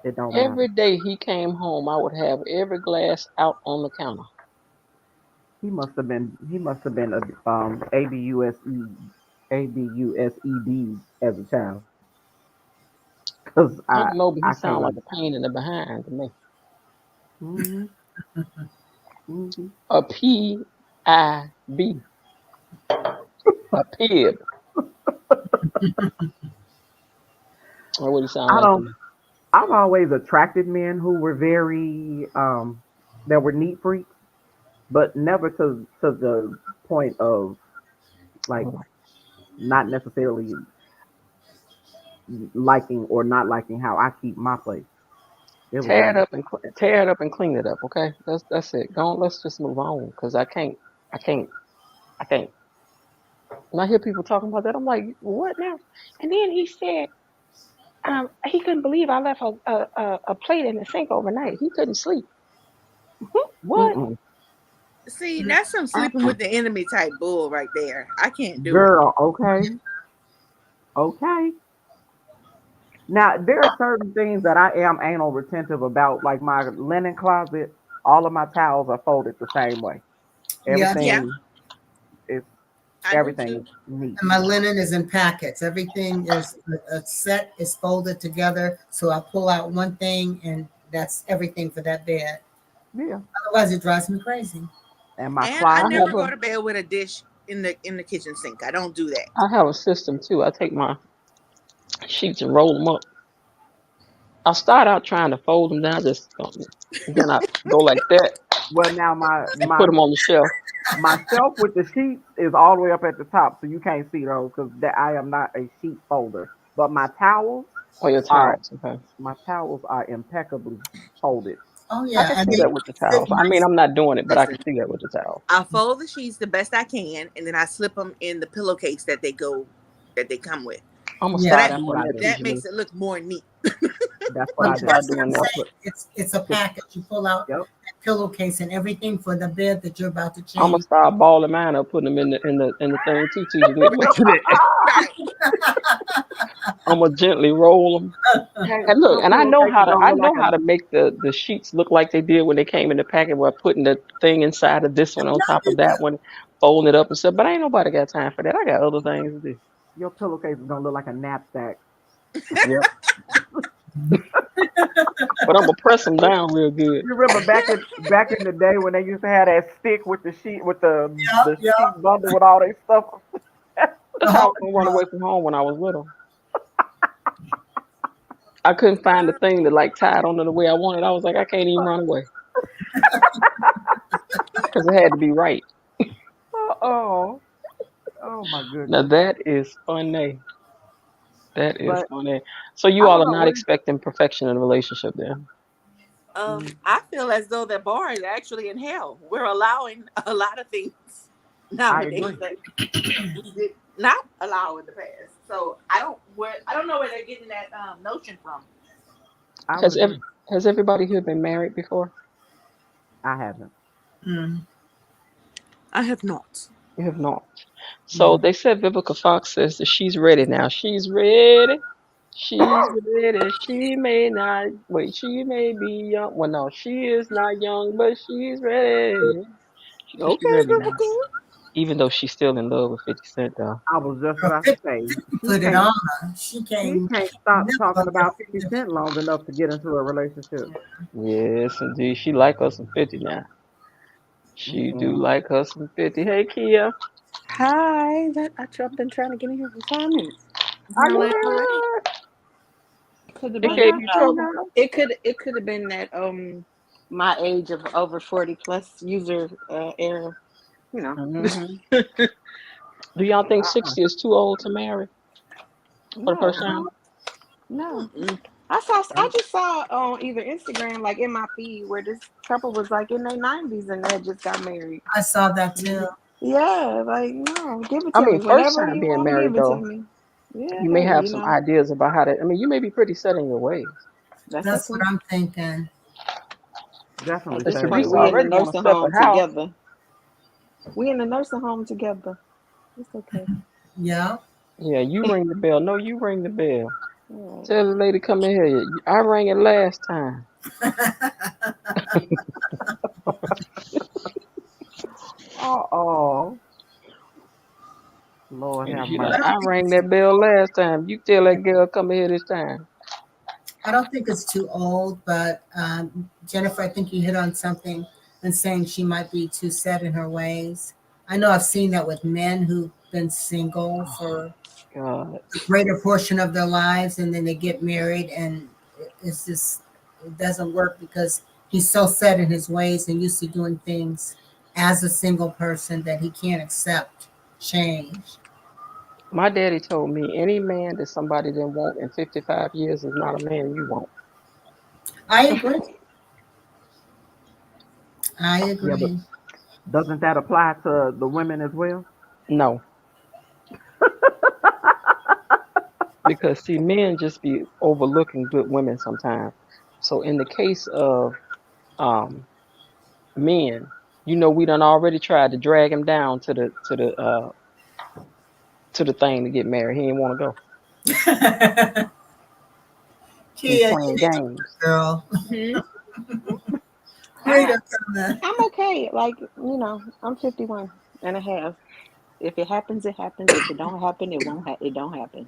It don't matter. every day he came home, I would have every glass out on the counter. He must have been a ABUSED as a child, cause I I don't know, but he I can't sounded like a understand. pain in the behind to me. Hmm. Hmm. A PIB, a pib. Or what he sound I like don't. to I've always attracted men who were very that were neat freaks, but never to the point of like you? not necessarily liking or not liking how I keep my place. It was Tear just it up and tear it up and clean it up. Okay, that's it. Go on, let's just move on because I can't, I can't. When I hear people talking about that, I'm like, what now? And then he said, he couldn't believe I left a plate in the sink overnight. He couldn't sleep. What? mm-mm. See, that's some sleeping with the enemy type bull right there. I can't do it. Girl, okay, okay. Now there are certain things that I am anal retentive about, like my linen closet. All of my towels are folded the same way. Yeah. Yeah, Everything is I do everything is too. neat. And my linen is in packets. Everything is a set is folded together. So I pull out one thing and that's everything for that bed. Yeah, Otherwise it drives me crazy. and my And I I closet. never have go a to bed with a dish in the kitchen sink. I don't do that. I have a system too. I take my sheets and roll them up. I start out trying to fold them down, just then I go like that Well, now and put them on the shelf. my shelf with the sheets is all the way up at the top, so you can't see those because I am not a sheet folder. But Or your are towels. Okay, my towels are impeccably folded. Oh I yeah. can And see they that with the sit towels. I mean, nice. I'm not doing it, but I can Listen, see that with the towels. I fold the sheets the best I can, and then I slip them in the pillowcase that they come with. I'm gonna So Yeah. start that That's what doing I that, do. that Tiffany. makes it look more neat. That's what I'm I gonna do. start That's what doing I'm that. I saying. put It's a package. You pull out yep. that pillowcase and everything for the bed that you're about to I'm gonna change. start balling mine up, putting them in the thing too. So you need to Right, do that. right. I'm gonna gently roll them. Hey, And look, your and pillowcases don't I look like know a how to make the sheets look like they did when they came in the packet, where putting the thing inside of this one on top of that one, folding it up and stuff. But ain't nobody got time for that. I got other things to do. your pillowcases don't look like a knapsack. Yep. But I'm gonna press them down real good. You remember back in the day when they used to have that stick with the sheet with Yep, the yep. sheet bundle with all their stuff. That's The how I whole was gonna run away from home when I was little. I couldn't find the thing that like tied on to the way I wanted. I was like, I can't even run away because it had to be right. Oh, oh my Now goodness. that is funny. That is But funny. So you I all don't are know not what. expecting perfection in a relationship then? Mm, I feel as though the bar is actually in hell. We're allowing a lot of things I nowadays agree. that we did not allow in the past. So I don't know where they're getting that notion from. I would Has agree. has everybody here been married before? I haven't. Mm, I have not. You have not. So mm. they said Vivica Fox says that she's ready now. She's ready. She's ready. She may not wait. She may be young. Well, no, she is not young, but she's ready. She said she's Okay, ready now. Vivica. Even though she's still in love with 50 Cent, though. I was just Girl, about to 50, say 50 he put it can't on her. She he can't can't stop never talking go back. about 50 Cent long enough to get into a relationship. Yes, indeed. She like us some 50 now. She do Mm-mm. like us some 50. Hey, Kia. Hi, I've been trying to get in here for 5 minutes. Are you Hello, hello. serious? Could have It been, gave Okay, you trouble. Tina. it could have been that my age of over 40 plus user error. You know, Hmm. Do y'all think Uh-uh. 60 is too old to marry for the first no, time? no. Mm-mm. I just saw on either Instagram, like in my feed, where this couple was like in their 90s and they just got married. I saw that too. Mhm. Yeah, like no, give it I to mean, me first whenever time you being want to married, give it to though, me. Yeah, you may have you some know, ideas about how to. I mean, you may be pretty set in your ways. that's That's what okay. I'm thinking. At Definitely this But set in point, Sharice your we in ways. the already want to nursing set the home house. together. We in the nursing home together. It's okay. Yeah. Yeah, you ring the bell. No, you ring the bell. All right. Tell the lady come in here. I rang it last time. Oh, Lord And have she I like, mercy. don't I think rang it's that bell last time. You tell that girl come in here this time. I don't think it's too old, but Jennifer, I think you hit on something in saying she might be too set in her ways. I know I've seen that with men who've been single for God. the greater portion of their lives, and then they get married, and it's just it doesn't work because he's so set in his ways and used to doing things as a single person that he can't accept change. My daddy told me any man that somebody didn't want in 55 years is not a man you want. I agree. I Yeah, but agree. doesn't that apply to the women as well? No, because see, men just be overlooking good women sometimes. So in the case of um men, we done already tried to drag him down to the thing to get married. He didn't want to go. He's Kia, you playing need to games. girl. Hmm. Wait I a minute. I'm okay. Like, I'm 51 and a half. If it happens, it happens. If it don't happen, it won't it don't happen.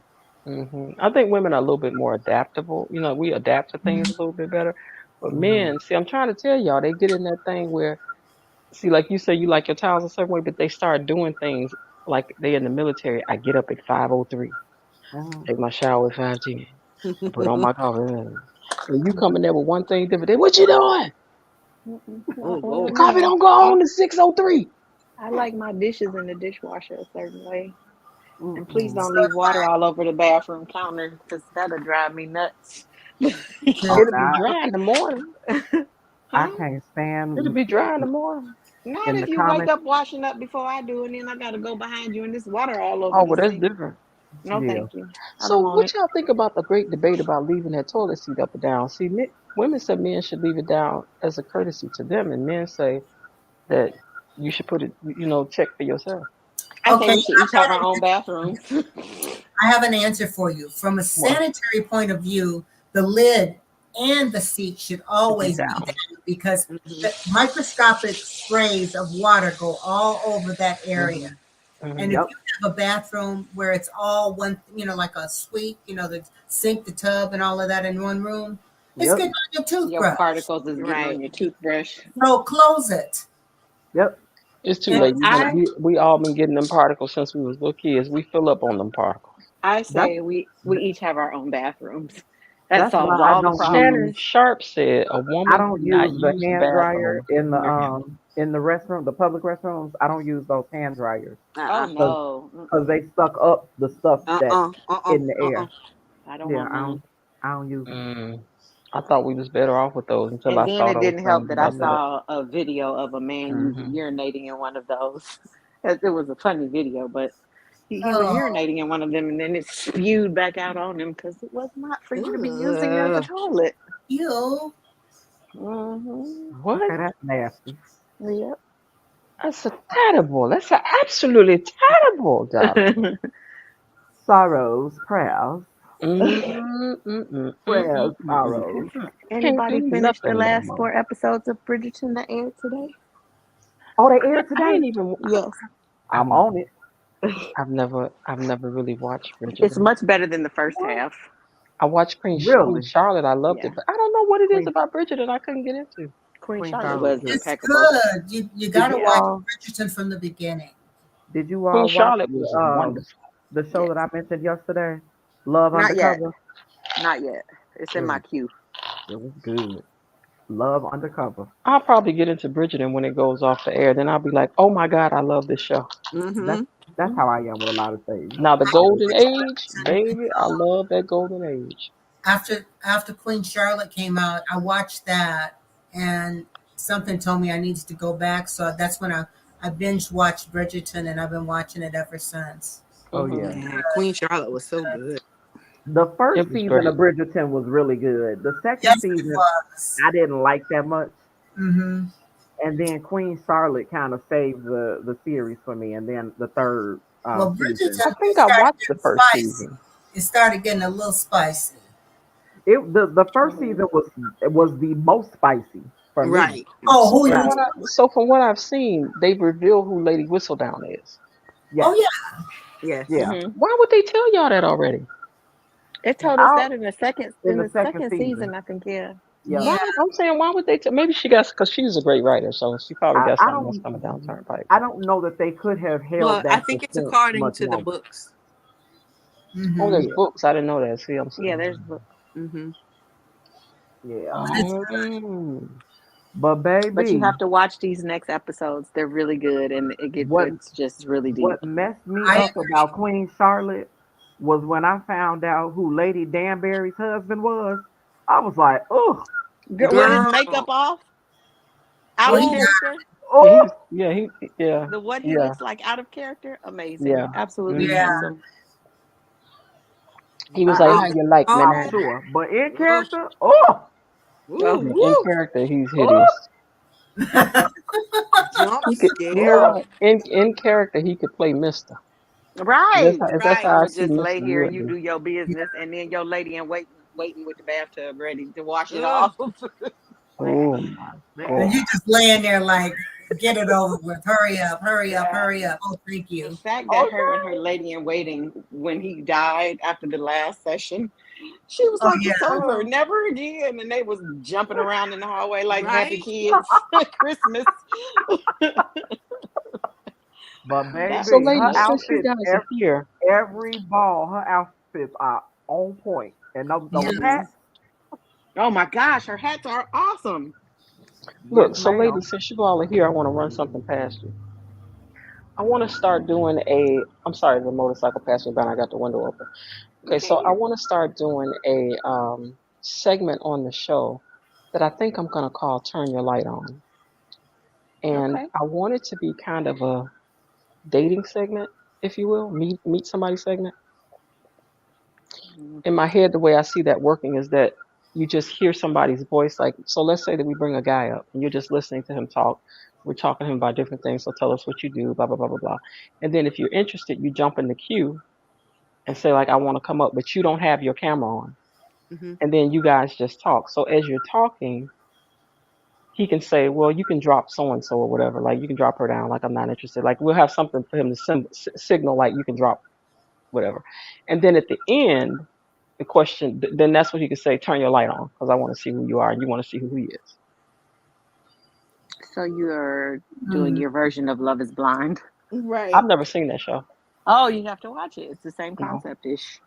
I think women are a little bit more adaptable. We adapt to things a little bit better. But Hmm. men, see, I'm trying to tell y'all, they get in that thing where, see, like you say, you like your towels a certain way, but they start doing things like they in the military. I get up at 5:03, Hmm. take my shower at 5:10, I put on my coffee. And you come in there with one thing different. They, what you doing? Mm-mm, Oh not The Lord. with coffee me. don't go on to 6:03. I like my dishes in the dishwasher a certain way. And please Mm-mm. don't So leave water all over the bathroom counter because that'll drive me nuts. Oh, It'll be now dry in the morning. I Huh? can't It'll stand be dry in the morning. Not in if the you wake comments. up washing up before I do, and then I gotta go behind you and this water all over Oh, the well, that's sink. different. No, Yeah, thank you. I So, don't want what it. y'all think about the great debate about leaving that toilet seat up or down? See, women said men should leave it down as a courtesy to them, and men say that you should put it, check for yourself. I say okay, we should each have our own bathrooms. I have an answer for you. From a Well, sanitary point of view, the lid and the seat should should be always be down. down because Hmm. the microscopic sprays of water go all over that area. Hmm. And Hmm. if yep, you have a bathroom where it's all one, like a suite, the sink, the tub, and all of that in one room, it's yep, getting on your Your toothbrush. particles is getting on Right. your toothbrush. So close it. yep. It's too And late. Well, We all been getting them particles since we was little kids. We fill up on them particles. I That's say we each have our own bathrooms. That that's solves why I all the don't Shannon use problems. Sharp said a I woman don't cannot use the use the hand dryer bathroom in near him. the restroom, the public restrooms. I don't use those hand dryers Oh Uh-uh. because no. they Mm-mm. suck up the stuff that's Uh-uh. Uh-uh. in the Uh-uh. air. I don't Yeah, want none. I don't use them. Mm. I thought we was better off with those until And I then saw it those didn't help things that I about that. saw a video of a man Hmm. urinating in one of those. It was a funny video, but he was oh, urinating in one of them and then it spewed back out on him because it was not for you to be using as a Ugh. toilet. you. What? Okay, that's nasty. Yep. That's a terrible. That's a absolutely terrible, darling. Sorrows, prayers, prayers, sorrows. Can't Anybody do finish the nothing no last more. 4 episodes of Bridgerton that aired today? Oh, they aired I today. ain't even. Yes. I've, I'm on it. I've never really watched It's Bridgerton. much better than the first What? half. I watched Queen Really? Charlotte. I loved Yeah. it, but I don't know what it is Queen about Bridgerton I couldn't get into. Queen Queen Charlotte Charlotte was good. It's impeccable. good. You got Did to you Yeah. watch all Bridgerton from the beginning. did you Queen all watch Charlotte was wonderful. the show Yes. that I mentioned yesterday? Love Not yet. Undercover. Not yet. It's It in my was queue. it was good. Love Undercover. I'll probably get into Bridgerton when it goes off the air. Then I'll be like, oh my God, I love this show. That's Mm-hmm. that's how I am with a lot of things. Now the Because golden age, baby, I love that golden age. After Queen Charlotte came out, I watched that, and something told me I needed to go back. So that's when I binge watched Bridgerton, and I've been watching it ever since. oh Hmm. yeah. Yeah, Queen Charlotte was so good. The It first was season of great. Bridgerton was really good. The second Yes, it season was. I didn't like that much. Mm-hmm. And then Queen Charlotte kind of saved the series for me. And then the third Well, season, I Bridgerton think I started watched the getting first spicy. season. It started getting a little spicy. the first Hmm. season was the most spicy for me. Right. Oh, So who from you? Right? what I've seen, they reveal who Lady Whistledown is. Yes, Oh yeah. Yes. yeah. Hmm. Why would they tell y'all that already? It told us Out that in the second in the second season. season, I think. Yeah. Yeah. Why? Yeah. I'm saying, why would they tell? Maybe she got because she's a great writer, so she probably I, got I something else don't coming down turnpike. I don't know that they could have held Well, I that think it's suspense according much to the longer. books. Oh, there's Yeah, books. I didn't know that. See, I'm Yeah, saying. there's books. Mm-hmm. yeah. But it's Oh, But But you baby, have to watch these next episodes. They're really good, and what it's just really deep. what messed me I up about Queen Charlotte was when I found out who Lady Danbury's husband was. I was like, oh, Girl, with his Girl. makeup off, out well of he died. oh, character, yeah, he was. oh. Yeah, Yeah, the what he yeah, looks like out of character, amazing, yeah. absolutely Yeah. Hmm. handsome. He was I, like, I, "How Makeup you like me all I'm now?" that. sure, but in Ugh. character, oh, Oh, Woo, Yeah, in woo. character, he's oh, hideous. Jump He could. You know scare. girl, what? In character, he could play Mister. right. If that's Right. how I I'ma see just Mister, lay you here, would you be. do your business, and then your lady and waiting with the bathtub ready to wash it Ugh. off. Oh my man, And you God. just laying there like, get it over with. Hurry up, hurry up, yeah, hurry up. Oh, thank The you. fact that her and her okay, lady in waiting, when he died after the last session, she was Oh like, yeah. "It's over, uh, never again." And they was jumping around in the hallway like happy Right. kids at Christmas. but That So, was baby, her ladies, since you funny. outfits, guys are here, every ball, her outfits are on point, and those Yeah. Hmm. hats, Oh my gosh, her hats are awesome. yes, look. So, ma'am. ladies, since you all are here, I want to run something past you. I want to start doing a. I'm sorry, the motorcycle passed me by. And I got the window open. We Okay, can't so I hear. want to start doing a segment on the show that I think I'm gonna call "Turn Your Light On," and Okay. I want it to be kind of a dating segment, if you will, meet somebody segment. Mm. In my head, the way I see that working is that you just hear somebody's voice. Like, so let's say that we bring a guy up and you're just listening to him talk. We're talking to him about different things. So tell us what you do, blah, blah, blah, blah, blah. And then if you're interested, you jump in the queue and say, like, I want to come up, but you don't have your camera on. Mm-hmm. And then you guys just talk. So as you're talking, he can say, well, you can drop so and so or whatever. Like, you can drop her down. Like, I'm not interested. Like, we'll have something for him to signal, like, you can drop whatever. And then at the end, the question, then that's what you can say, turn your light on, because I want to see who you are and you want to see who he is. So you're doing Mm. your version of Love is Blind. I've Right. never seen that show. Oh, you have to watch it. It's the same No. concept ish.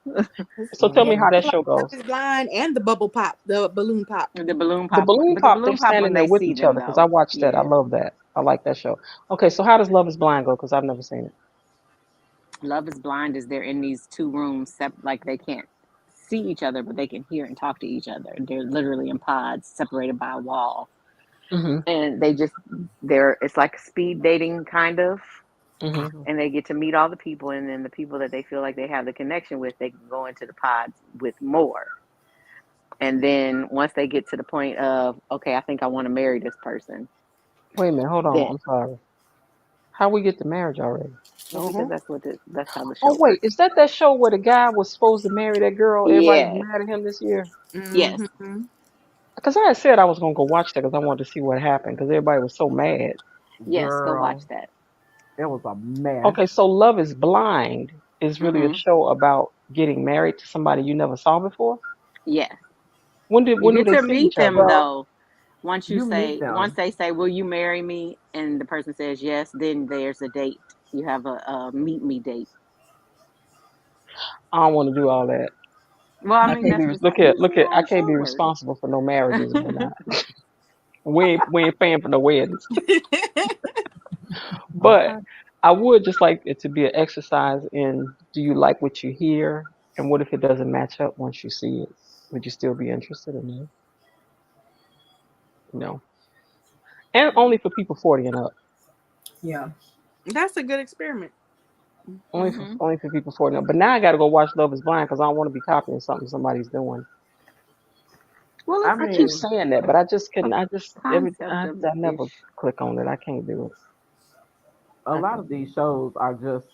So tell me It's how Mm-hmm. that like show Love goes. is Blind and the bubble pop, the balloon pop. The balloon The pop one, balloon but the pop, they're balloon pop standing one there they with see each them other because I though. watched that. I Yeah, love that. I like that show. Okay, so how does Love is Blind go? Because I've never seen it. Love is Blind is they're in these two rooms, like they can't see each other, but they can hear and talk to each other. They're literally in pods, separated by a wall, Hmm. and they're it's like speed dating kind of, Hmm. and they get to meet all the people, and then the people that they feel like they have the connection with, they can go into the pods with more. And then once they get to the point of, okay, I think I want to marry this person, Wait a minute, hold on. then I'm sorry. How we get to marriage already? well, because that's how the Oh show wait, works. is that show where the guy was supposed to marry that girl? Everybody's Yes, mad at him this year. yes, Mm-hmm. Because I had said I was gonna go watch that because I wanted to see what happened because everybody was so mad. yes. Go watch Girl, that. it was a mess. Okay, so Love is Blind is really a Hmm. show about getting married to somebody you never saw before. Yes, you When do get they to see meet each other? them Well, though. you meet Once them. they say, "Will you marry me?" and the person says yes, then there's a date. You have a meet me date. I don't want to do all that. Well, I I mean can't be that's just look this at is how I the can't show be works. responsible for no marriages and whatnot. We ain't paying for no weddings. But Okay. I would just like it to be an exercise in do you like what you hear and what if it doesn't match up once you see it? Would you still be interested in it? You know, and only for people 40 and up. Yeah. That's a good experiment. Hmm. Only for people 40 and up. But now I got to go watch Love Is Blind because I don't want to be copying something somebody's doing. Well, I I it's keep mean, saying that, but I just a couldn't. I just concept of I never ish. click on it. I can't do it. a I lot can of these shows are just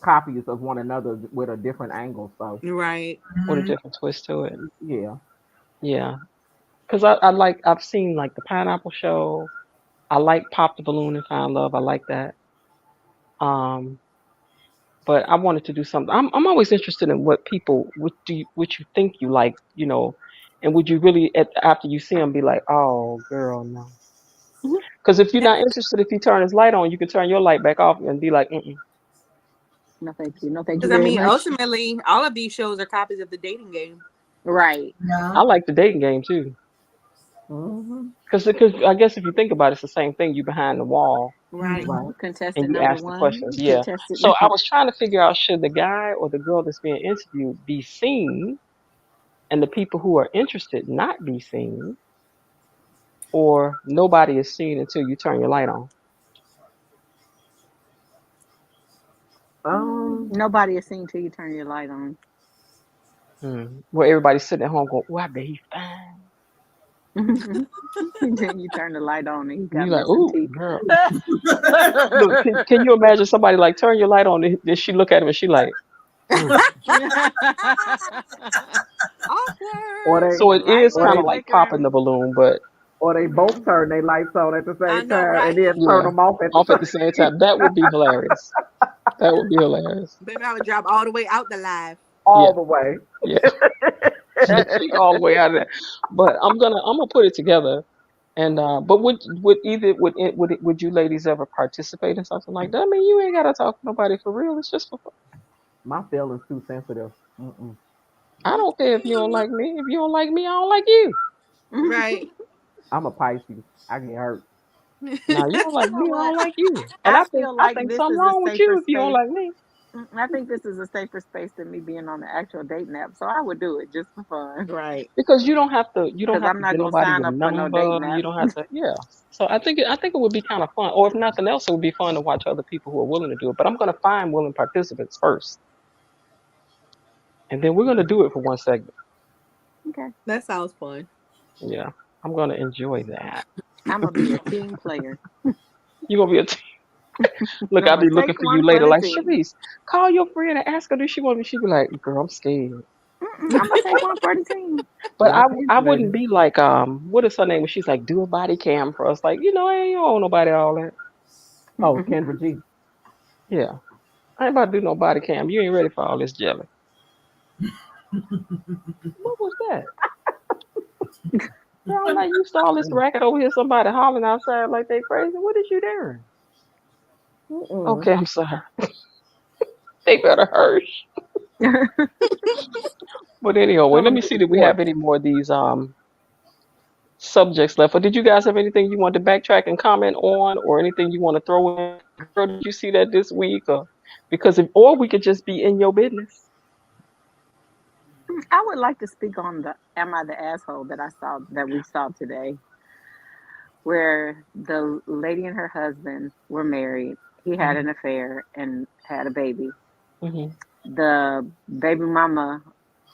copies of one another with a different angle. So, Right. With a Mhm. different twist to it. yeah. Yeah, because I like I've seen like the Pineapple Show. I like Pop the Balloon and Find Love. I like that. Um, but I wanted to do something. I'm always interested in what people what you think you like, and would you really after you see them be like, oh girl, no. Mhm. Because if you're not interested, if you turn his light on, you can turn your light back off and be like, mm-mm. No, thank you. No, thank you Because I very mean, much. ultimately, all of these shows are copies of the dating game. Right. Yeah. I like the dating game too, Hmm. because I guess if you think about it, it's the same thing. You behind the wall Right. Mhm. Right. and Contestant you number ask the one. questions. Yeah. Contestant. So I was trying to figure out, should the guy or the girl that's being interviewed be seen, and the people who are interested not be seen, or nobody is seen until you turn your light on. Um. Nobody is seen till you turn your light on. Where everybody's sitting at home going, "Oh, I bet he's fine." Then you turn the light on and you And got you like, missing "Ooh, teeth. girl." Look, can you imagine somebody like turn your light on? Then she look at him and she like, mm. Or Awkward. they, So it Light is or kind was they, of like popping the flickering. balloon, but or they both Hmm. turn their lights on at the I same know, time, and right? then turn yeah, them off at the off at the same same time. That would be hilarious. That would be hilarious. Baby, I would drop all the way out the live. Yeah, all the way. yeah. She go all the way out of there. But I'm gonna put it together. And but would you ladies ever participate in something like that? I mean, you ain't gotta talk to nobody for real. It's just for fun. My feelings too sensitive. Mm-mm. I don't care if you don't like me. If you don't like me, I don't like you. Right. I'm a Pisces. I get hurt. Now you don't You like know me, I don't what? like you. And I I think feel I like think this something is a wrong with safer you if you don't space. like me. I think this is a safer space than me being on the actual dating app. So I would do it just for fun. Right. Because you don't Because have I'm to not get gonna nobody sign your up for no number. dating You app. don't have to, yeah. So I think it would be kind of fun. Or if nothing else, it would be fun to watch other people who are willing to do it. But I'm gonna find willing participants first. And then we're gonna do it for one segment. Okay. That sounds fun. Yeah. I'm gonna enjoy that. I'm gonna be a team player. You're gonna be a look, I'm I'll gonna be looking take for you one for later, the like team. Sharice, call your friend and ask her do she want me. She be like, girl, I'm scared. I'm gonna take one for the team. But Not I these wouldn't ladies. be like what is her name when she's like do a body cam for us, like I ain't owe nobody all that. Oh, Kendra G. Yeah, I ain't about to do no body cam. You ain't ready for all this jelly. What was that? Girl, I'm not used to all this racket over here. Somebody hollering outside like they crazy. What is you doing? Mm-mm. Okay, I'm sorry. They better hurry. But anyway, let Tell them me to see if we have report. any more of these subjects left. Or did you guys have anything you want to backtrack and comment on, or anything you want to throw in? Girl, did you see that this week? Or because if, or we could just be in your business. I would like to speak on the "Am I the asshole" that we saw today, where the lady and her husband were married. He had an Hmm. affair and had a baby. Hmm. The baby mama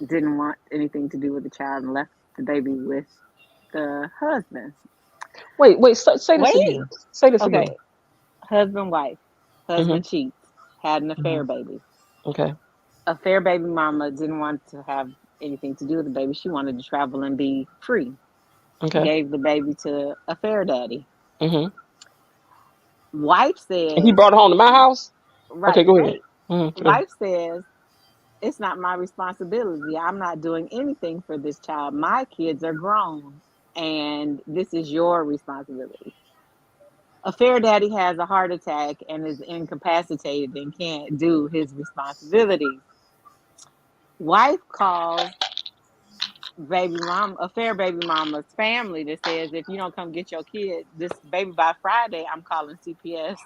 didn't want anything to do with the child and left the baby with the husband. Wait, say this Wait. again. Say this again. Okay. Husband, wife. Hmm. Husband cheats. Had an Hmm. affair baby. Okay. Affair baby mama didn't want to have anything to do with the baby. She wanted to travel and be free. Okay. Gave the baby to affair daddy. Hmm. Wife And he says, brought it home to my house. Okay, right, go ahead. wait. Go ahead. Wife says, it's not my responsibility. I'm not doing anything for this child. My kids are grown and this is your responsibility. Affair daddy has a heart attack and is incapacitated and can't do his responsibilities. Wife calls affair baby mama's family that says, if you don't come get your kid, this baby by Friday, I'm calling CPS.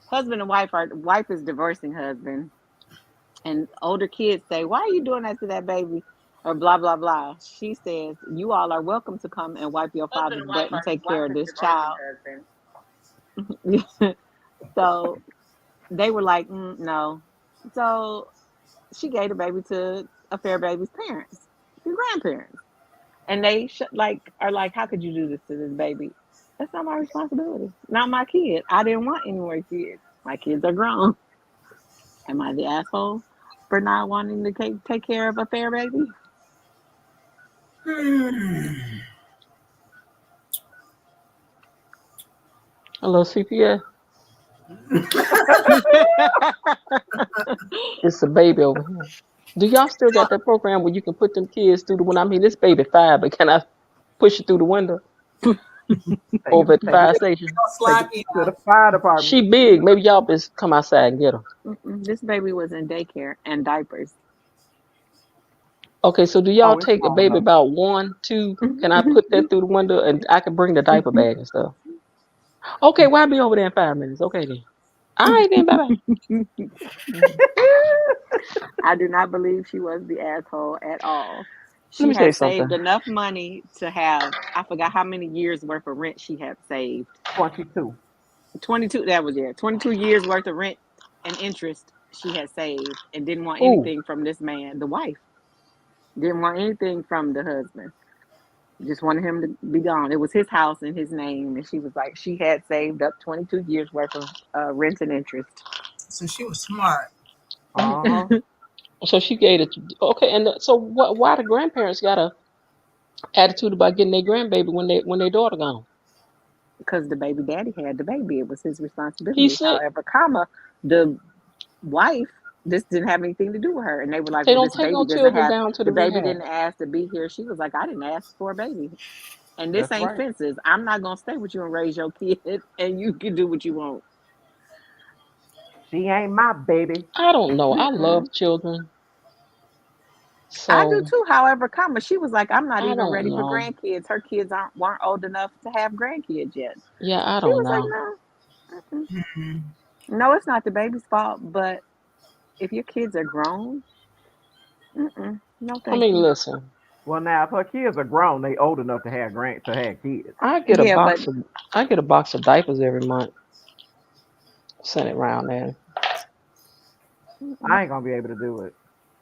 Husband and wife is divorcing husband, and older kids say, why are you doing that to that baby? Or blah blah blah. She says, you all are welcome to come and wipe your Husband father's and wife butt and are take wife care of is this divorcing child. husband. So they were like, no. So she gave the baby to affair baby's parents, the grandparents. And they are like, how could you do this to this baby? That's not my responsibility. Not my kid. I didn't want any more kids. My kids are grown. Am I the asshole for not wanting to take care of a fair baby? Hello, CPS. It's a baby over here. Do y'all still got that program where you can put them kids through the window? I mean, this baby 5, but can I push it through the window? over at the Take it, fire station. take it Sloppy. to the fire department. She big. Maybe y'all just come outside and get her. This baby was in daycare and diapers. Okay, so do y'all Oh, it's take a small baby enough. about 1, 2? Can I put that through the window and I can bring the diaper bag and stuff? Okay, well I'll be over there in 5 minutes. Okay then. All right then, bye bye. I do not believe she was the asshole at all. Let She me tell you had something. saved enough money to have, I forgot how many years worth of rent she had saved. 22. 22, that was, yeah, 22 years worth of rent and interest she had saved and didn't want Who? anything from this man, the wife. Didn't want anything from the husband. Just wanted him to be gone. It was his house in his name. And she was like, she had saved up 22 years worth of rent and interest. So she was smart. Uh-huh. So she gave it. Okay, and so what? Why the grandparents got a attitude about getting their grandbaby when their daughter gone? Because the baby daddy had the baby. It was his He responsibility. sick. However, the wife, this didn't have anything to do with her. And they were like, They well, don't this take baby no doesn't children have, down to the the baby rehab. didn't ask to be here. She was like, I didn't ask for a baby. And this That's ain't right. fences. I'm not going to stay with you and raise your kid. And you can do what you want. She ain't my baby. I don't know. I Mm-mm. love children, I do so too. However, she was like, I'm not I even don't ready for know. grandkids. Her kids weren't old enough to have grandkids yet. Yeah, I She don't was like, know. no, mm-mm. Mhm. No, it's not the baby's fault. But if your kids are grown, no, I thank mean, you. listen. Well, now if her kids are grown, they old enough to have kids. I get a Yeah, but box of I get a box of diapers every month. Send it around there. mm-mm, I ain't gonna be able to do it.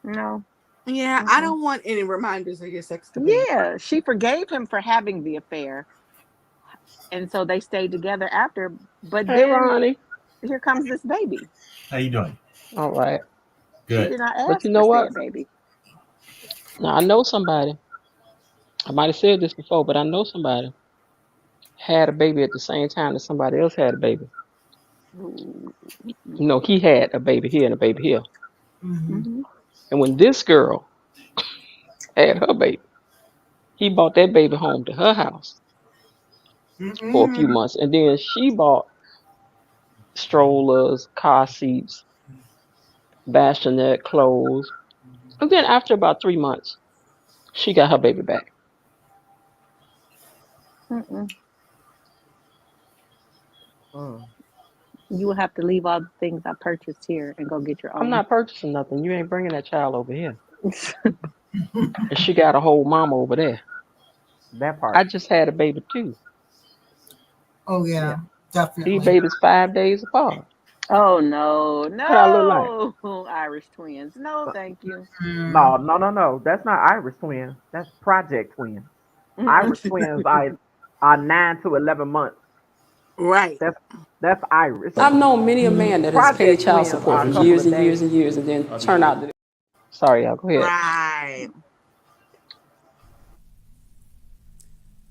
no. Yeah, I Mm-mm. don't want any reminders of your sexcapades. Yeah, she forgave him for having the affair, and so they stayed together after. But Hey, then Ronnie. here comes this baby. How you doing? All right. She Good. did not But you ask for know what? said baby. Now I know somebody. I might have said this before, but I know somebody had a baby at the same time that somebody else had a baby. Ooh, You know, he had a baby here and a baby here. Mhm. mm-hmm. And when this girl had her baby, he brought that baby home to her house for a few Mhm. months. And then she bought strollers, car seats, bassinet clothes. And then after about 3 months, she got her baby back. Mm-mm. Mm. You will have to leave all the things I purchased here and go get your I'm own. not purchasing nothing. You ain't bringing that child over here. And she got a whole mama over there. That I part. just had a baby too. Oh Yeah. yeah, These definitely. babies 5 days apart. Oh no, What I look like? no, Irish twins. No, thank you. Mm. No, no, no, no. That's not Irish twins. That's Project twins. Irish twins are 9 to 11 months. Right. That's that's Irish. I've known many a man that has paid Project child twins support are for a couple years of and years days. and years and then turn out that Sorry, y'all. Go ahead. Right.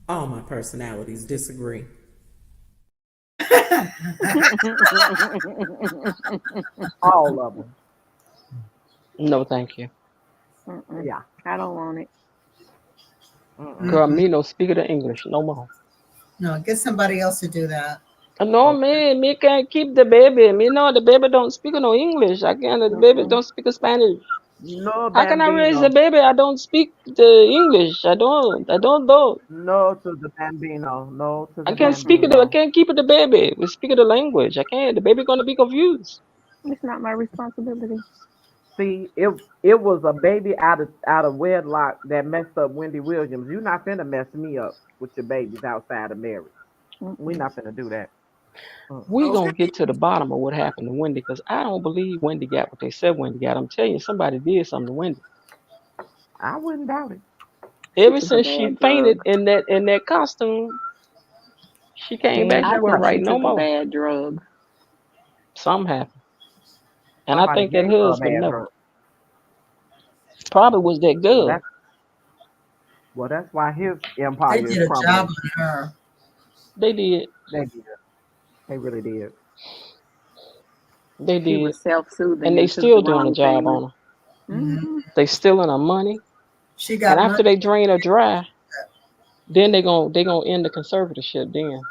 all my personalities disagree. All of them. No, thank you. Yeah. I don't want it. Mm-mm. Girl, Mm-mm. me no speak of the English no more. No, get somebody else to do that. No, Okay. me can't keep the baby. Me know the baby don't speak no English. I can't. The baby Mm-mm. don't speak Spanish. No How can I raise the bambino. baby? I don't speak the English. I don't. I don't know. No to the bambino. No to I the can't speak it. I bambino. can't keep it the baby. We speak of the language. I can't. The baby gonna be confused. It's not my responsibility. See, it was a baby out of wedlock that messed up Wendy Williams. You not finna mess me up with your babies outside of marriage. We Mm-mm. not finna do that. Mm-mm. We gonna Okay. get to the bottom of what happened to Wendy because I don't believe Wendy got what they said Wendy got. I'm telling you, somebody did something to Wendy. I wouldn't doubt it. She Ever took a since she bad fainted drug. in that costume, she came back. She I That's wasn't think right. she right no took a more. bad drug. Something happened, and I Somebody think that gave her a husband bad never drug. probably was that Well, good. that's why his They empire is did a job crumbling. on her. They did. They did. They really did. They She did, was self-soothing and they and took the still doing a wrong job thing. on her. Mhm. Mm-hmm. They stealing her money, She and got money. after they drain her dry, Then they gonna end the conservatorship. Then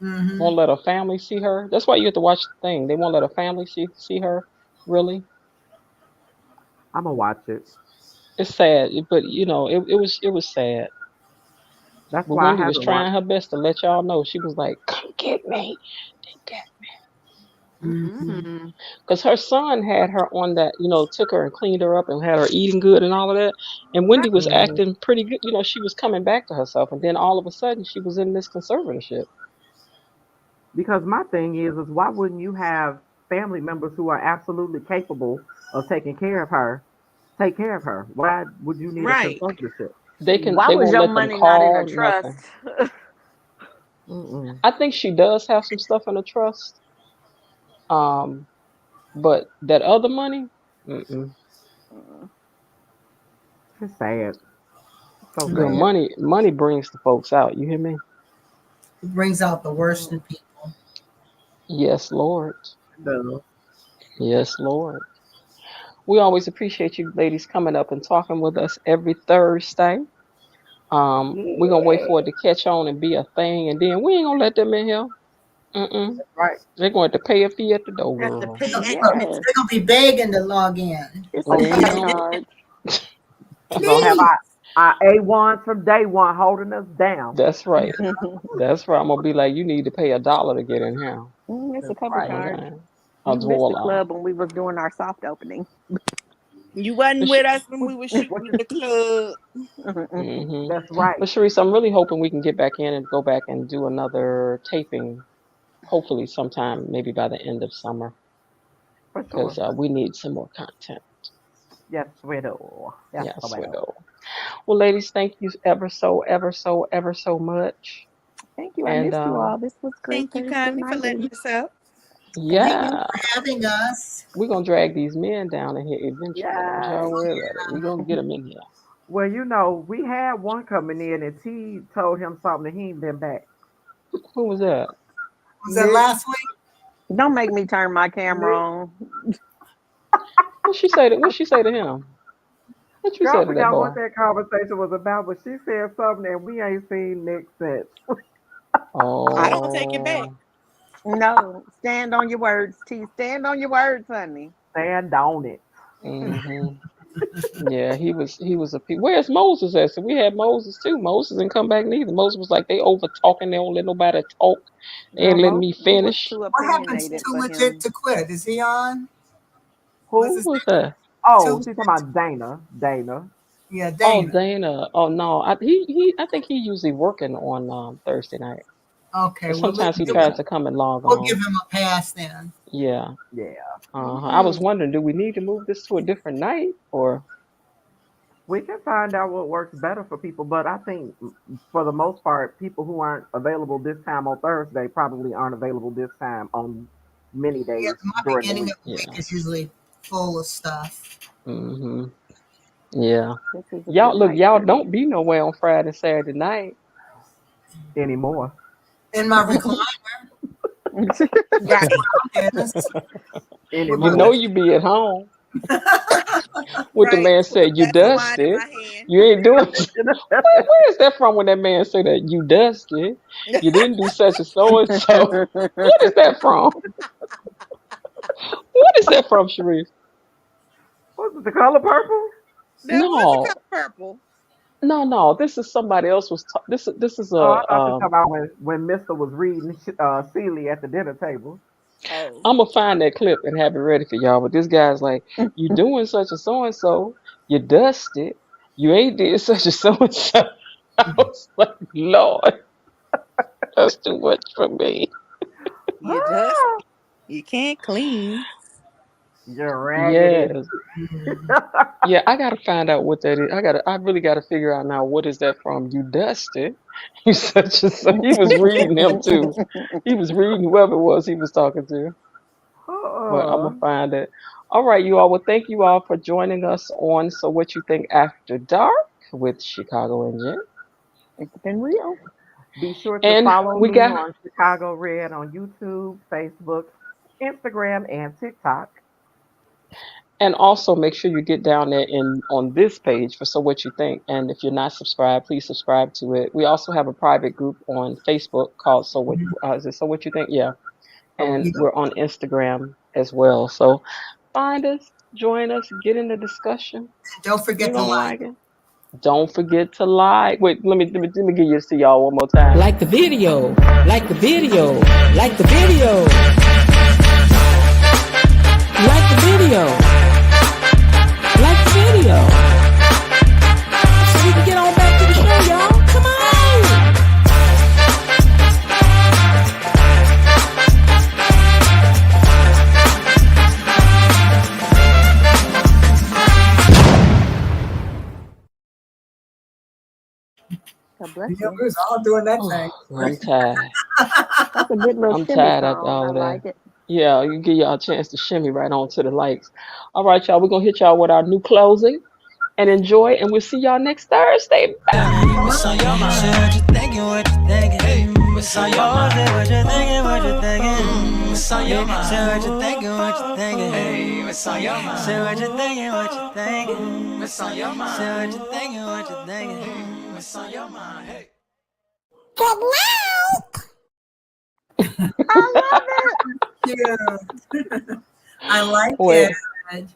Mm-hmm. won't let her family see her. That's why you have to watch the thing. They won't let her family see her. Really, I'm gonna watch it. it's sad. But it was sad. That's But why I Wendy was haven't watched. trying her best to let y'all know. She was like, "Come get me." They got Mm-hmm. because her son had her on that, took her and cleaned her up and had her eating good and all of that. And Wendy was Hmm. acting pretty good. She was coming back to herself. And then all of a sudden, she was in this conservatorship. Because my thing is why wouldn't you have family members who are absolutely capable of taking care of her take care of her? Why would you need a Right. conservatorship? Why They was won't your let them money not in a call trust? nothing. Mm-mm. I think she does have some stuff in the trust. Um, but that other money, mm-mm. It's sad. So Girl, Mm-hmm. sad. money brings the folks out. You hear me? It brings out the worst in Mm. people. Yes, Lord. No. Yes, Lord. We always appreciate you ladies coming up and talking with us every Thursday. We're gonna wait Yeah. for it to catch on and be a thing, and then we ain't gonna let them in here. Mm-mm. Right. They're going to pay a fee at the door, Have to girl. pay Yes, They're gonna be begging to log in. it's a fee to Mm-hmm. charge. We're gonna have Please. our A1s from day one holding us down. That's right. That's right. I'm gonna be like, you need to pay $1 to get in here. It's a That's cover right. charge. Okay. A You missed the voila. club when we was doing our soft opening. You wasn't But with us when we were shooting at the club. mm-hmm. That's right. But Sharice, I'm really hoping we can get back in and go back and do another taping. Hopefully, sometime maybe by the end of summer, For because sure. we need some more content. Yes, we do. Yes, Yes, we we do. do. Well, ladies, thank you ever so, ever so, ever so much. Thank you. I And missed you all. This was great Thank you Thursday kindly for letting nighting. us out. Thank Thank you you. yeah, for having us. we're gonna drag these men down in here eventually. Don't Yes. y'all worry about it. We're gonna get them in here. Well, we had one coming in and T told him something and he ain't been back. Who was that? Was that Nick, last week? Don't make me turn my camera Nick, on. What she say to? What she say to him? What you girl, I say to that forgot boy? what that conversation was about, but she said something and we ain't seen Nick since. I don't take it back. Oh. No, stand on your words, T. Stand on your words, honey. Stand on it. Mm-hmm. Yeah, he was a. Where's Moses at? So we had Moses too. Moses didn't come back neither. Moses was like, they over talking. They don't let nobody talk. They Girl, ain't letting most me He was finish. too What happened to opinionated Too for Legit him. to Quit? Is he on? What's who? his Who was that? name? Too Oh, she's talking Legit to about Dana. Dana. Yeah, Oh, Dana. Dana. Oh no, he. I think he usually working on Thursday night. Okay, But well sometimes he Yeah, tries to come and log we'll give on. him a pass then. Yeah. yeah. I was wondering, do we need to move this to a different night or? We can find out what works better for people, but I think for the most part, people who aren't available this time on Thursday probably aren't available this time on many Yeah, days my during the beginning week of the week Yeah. is usually full of stuff. hmm Yeah. This is a Y'all good look. night Y'all for me. don't be nowhere on Friday, Saturday night. anymore. In my recliner, that's Right. where I'm is with You my know Anymore. you be at home. What the Right. man With a said, you glass of wine in dusted. my hand. You ain't doing. Where is that from? When that man said that you dusted, you didn't do such and so and so. What is that from? What is that from, Sharif? What's it, the color purple? That was a No, color purple. no. This is somebody else was. This is Oh, I a. thought you were talking about when Mister was reading Celie at the dinner table. Oh. I'm gonna find that clip and have it ready for y'all. But this guy's like, you doing such and so. You dusted. You ain't did such and so. I was like, Lord, that's too much for me. You dust. You can't clean. You're raggedy. Yes. Mm. Yeah, I gotta find out what that is. I really gotta figure out now what is that from. You dusted. He's such a so he was reading him too. He was reading whoever it was he was talking to. But I'm gonna Uh-uh. find it. All right, you all. Well, thank you all for joining us on So What You Think After Dark with Chicago and Jen. It's been real. Be sure to And follow we me got on Chicago Red on YouTube, Facebook, Instagram, and TikTok. And also make sure you get down there in on this page for So What You Think. And if you're not subscribed, please subscribe to it. We also have a private group on Facebook called So What is it So What You Think? Yeah. So what And Yeah. you we're on Instagram as well. So find us, join us, get in the discussion. Don't forget You're to gonna like. like it. Don't forget to like. Wait, let me give this to y'all one more time. Like the video, like the video, like the video, like the video, like the video. So we can get on back to the show, y'all. Come on. God bless Yeah, you. we was all doing that Oh, thing. I'm tired. That's a good little I'm shimmy tired after song. I all of that. like it. Yeah, you give y'all a chance to shimmy right on to the likes. All right, y'all. We're gonna hit y'all with our new closing and enjoy, and we'll see y'all next Thursday. What's on your mind? Say what you thinking, what you thinking. Hey, what's on your mind? Say what you thinking, what you thinking. What's on your mind? Say what you thinking, what you thinking. Hey, what's on your mind? Say what you thinking, what you thinking. What's on your mind? Say what you thinking, what you thinking. What's on your mind? Hey. I love it. Yeah. I like Wait. it.